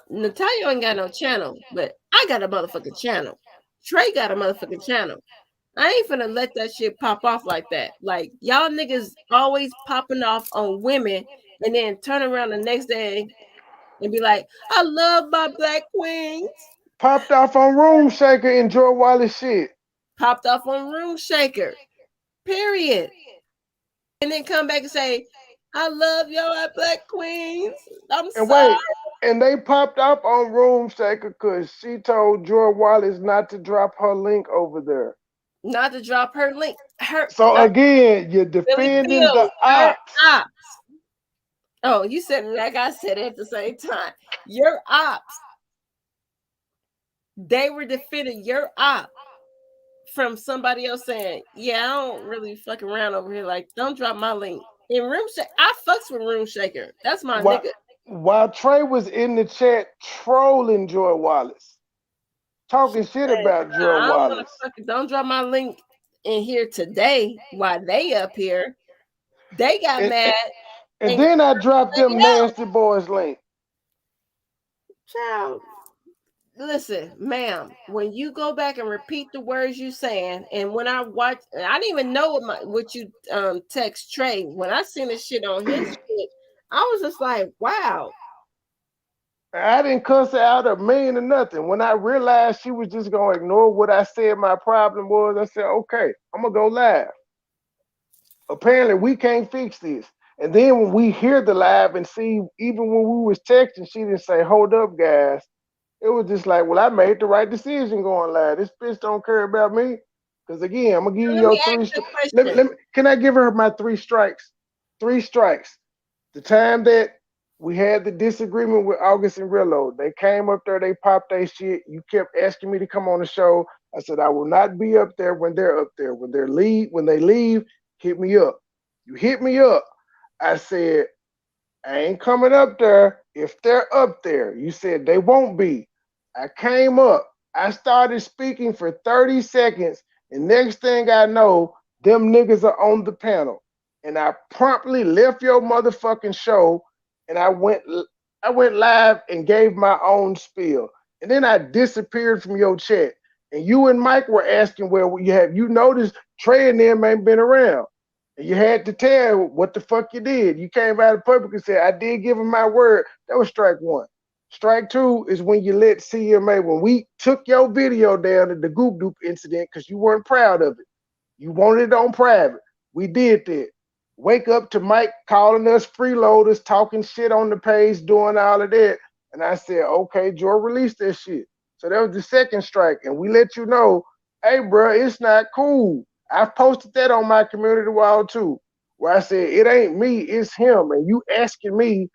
Natalia ain't got no channel, but I got a motherfucking channel. Trey got a motherfucking channel. I ain't finna let that shit pop off like that. Like, y'all niggas always popping off on women and then turn around the next day and be like, I love my black queens. Popped off on Room Shaker and Joe Wallace shit. Popped off on Room Shaker. Period. And then come back and say, I love y'all black queens. I'm sorry. Wait, and they popped up on Room Shaker because she told Joy Wallace not to drop her link over there. Not to drop her link. Again, you're defending the ops. Oh, you said it like I said it at the same time. Your ops. They were defending your op from somebody else saying, yeah, I don't really fuck around over here. Like, don't drop my link. In Room Shaker, I fucks with Room Shaker. That's my nigga. While Trey was in the chat trolling Joy Wallace, talking shit about Joy Wallace. Don't drop my link in here today while they up here. They got mad. And then I dropped them nasty boys link. Child, listen, ma'am, when you go back and repeat the words you saying, and when I watch, I didn't even know what you text Trey. When I seen this shit on his shit, I was just like, wow. I didn't cuss her out or mean or nothing. When I realized she was just gonna ignore what I said my problem was, I said, okay, I'm gonna go live. Apparently, we can't fix this. And then when we hear the live and see, even when we was texting, she didn't say, "Hold up, guys." It was just like, well, I made the right decision going live. This bitch don't care about me. Because again, I'm gonna give you Let me your ask three. you a Let question. me, can I give her my 3 strikes? 3 strikes. The time that we had the disagreement with August and Rillo, they came up there, they popped their shit. You kept asking me to come on the show. I said I will not be up there when they're up there. When they leave, hit me up. You hit me up. I said I ain't coming up there if they're up there. You said they won't be. I came up. I started speaking for 30 seconds, and next thing I know, them niggas are on the panel. And I promptly left your motherfucking show, and I went live and gave my own spiel. And then I disappeared from your chat. And you and Mike were asking where you noticed Trey and them ain't been around. And you had to tell what the fuck you did. You came out of public and said, I did give him my word. That was strike one. Strike two is when you let CMA, when we took your video down at the Goop Doop incident because you weren't proud of it. You wanted it on private. We did that. Wake up to Mike calling us freeloaders, talking shit on the page, doing all of that. And I said, okay, Joe, release that shit. So that was the second strike. And we let you know, hey, bro, it's not cool. I've posted that on my community wall too, where I said, it ain't me, it's him. And you asking me,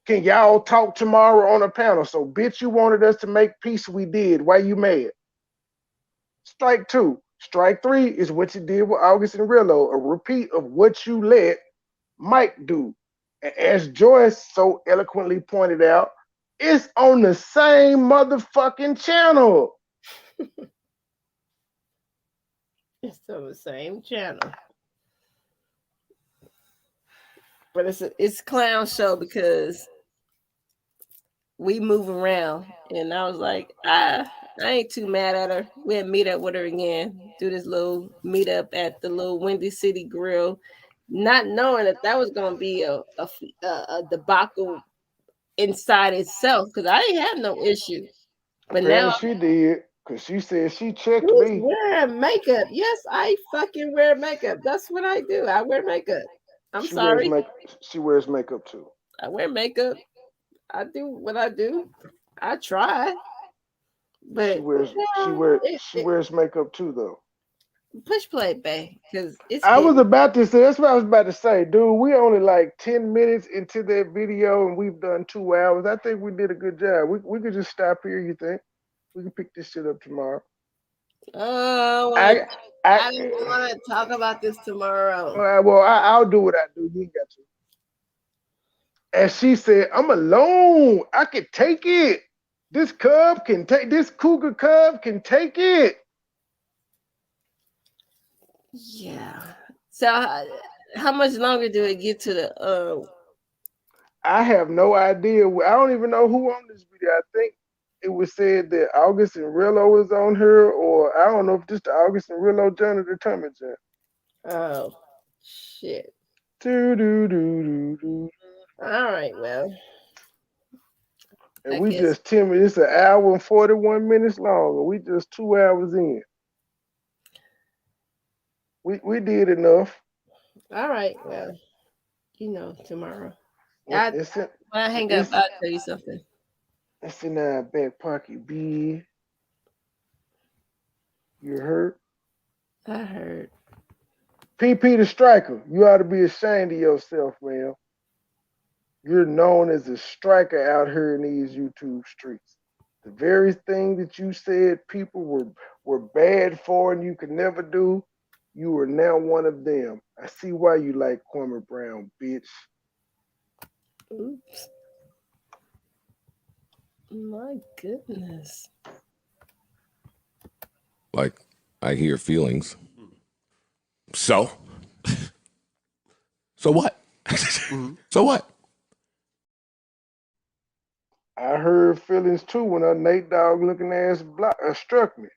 can y'all talk tomorrow on a panel? So, bitch, you wanted us to make peace, we did. Why you mad? Strike two. Strike three is what you did with August and Rillo, a repeat of what you let Mike do. And as Joyce so eloquently pointed out, it's on the same motherfucking channel. It's on the same channel. But it's clown show because we move around. And I was like, I ain't too mad at her. We'll meet up with her again. Do this little meetup at the little Windy City Grill. Not knowing that was going to be a debacle inside itself. Because I ain't have no issue. But Apparently now she did, because she said she checked who's me. wearing makeup? Yes, I fucking wear makeup. That's what I do. I wear makeup. I'm sorry. She wears makeup too. I wear makeup. I do what I do. I try. But She wears makeup too though. push play, babe, because it's I was hidden. about to say, that's what I was about to say, dude. We only like 10 minutes into that video and we've done 2 hours. I think we did a good job. We could just stop here, you think? We can pick this shit up tomorrow. Oh, I I don't want to talk about this tomorrow. I'll do what I do. You ain't got to. And she said, I'm alone. I can take it. This cougar cub can take it. Yeah. So how much longer do it get to the I have no idea. I don't even know who on this video. I think it was said that August and Rillo was on her, or I don't know if this the August and Rillo joint or the Tummy joint. Oh shit. Do. All right, well. And I we guess. just 10 minutes, it's an hour and 41 minutes long, and we just 2 hours in. We did enough. All right, well, tomorrow. When When I hang up, I'll tell you something. It's in our back pocket, B. You heard? I heard. PP the Striker, you ought to be ashamed of yourself, man. You're known as a striker out here in these YouTube streets. The very thing that you said people were bad for and you could never do, you are now one of them. I see why you like Kwame Brown, bitch. Oops. My goodness. Like, I hear feelings. So what? So what? I heard feelings too when a Nate Dogg looking ass struck me.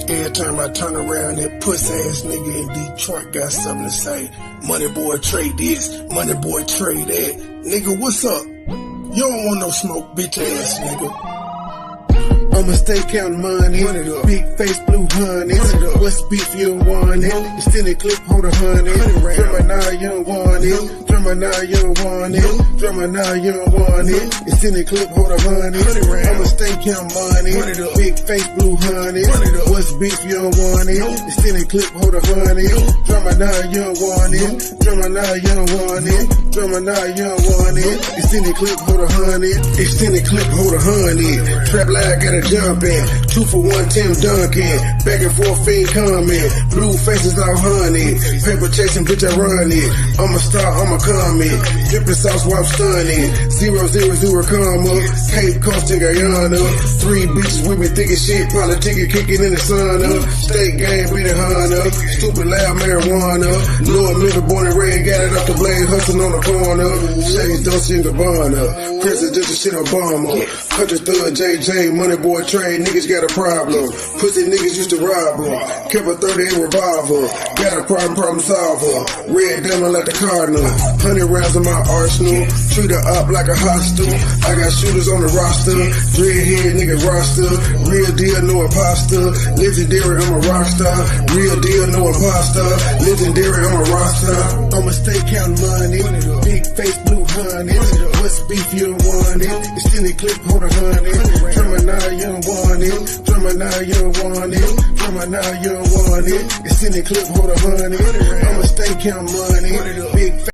Every time I turn around, that puss ass nigga in Detroit got something to say. MoneyBoy trade this, MoneyBoy trade that. Nigga, what's up? You don't want no smoke, bitch ass nigga. I'ma stay counting money. Big face, blue honey. What's beef, you don't want it. Extended clip, hold a honey. Drummer now, you don't want it. Drummer now, you don't want it. Drummer now, you don't want it. Extended clip, hold a honey. I'ma stay counting money. Big face, blue honey. What's beef, you don't want it. Extended clip, hold a honey. Drummer now, you don't want it. Drummer now, you don't want it. Drummer now, you don't want it. Extended clip, hold a honey. Extended clip, hold a honey. Trap lag, gotta jump in. 2 for 1, Tim Duncan. Back and forth, fiend comment. Blue faces all honey. Paper chasing, bitch, I run it. I'm a star, I'm a comment. Dripping sauce while I'm stunning. 000 comma. Cape Coast in Guyana. 3 bitches with me thick as shit. Politicking, kicking in the sun up. State game, be the Honda. Stupid loud marijuana. Lord Miller, born and raised, got it off the blade, hustling on the corner. Shades, Dolce and Gabbana. President, shit Obama. 100 thug, JJ, MoneyBoy trade, niggas got a problem. Pussy niggas used to rob her. Kept a 38 revolver. Got a problem solver. Red diamond like the Cardinal. 100 rounds in my arsenal. Treat her up like a hostel. I got shooters on the roster. Dreadhead nigga roster. Real deal, no imposter. Legendary, I'm a rockstar. Real deal, no imposter. Legendary, I'm a rockstar. I'ma stay counting money. Big face, blue honey. What's beef, you don't want it. Extended clip, hold a honey. Drummer now, you don't want it. Drummer now, you don't want it. Drummer now, you don't want it. Extended clip, hold a honey. I'ma stay counting money. Big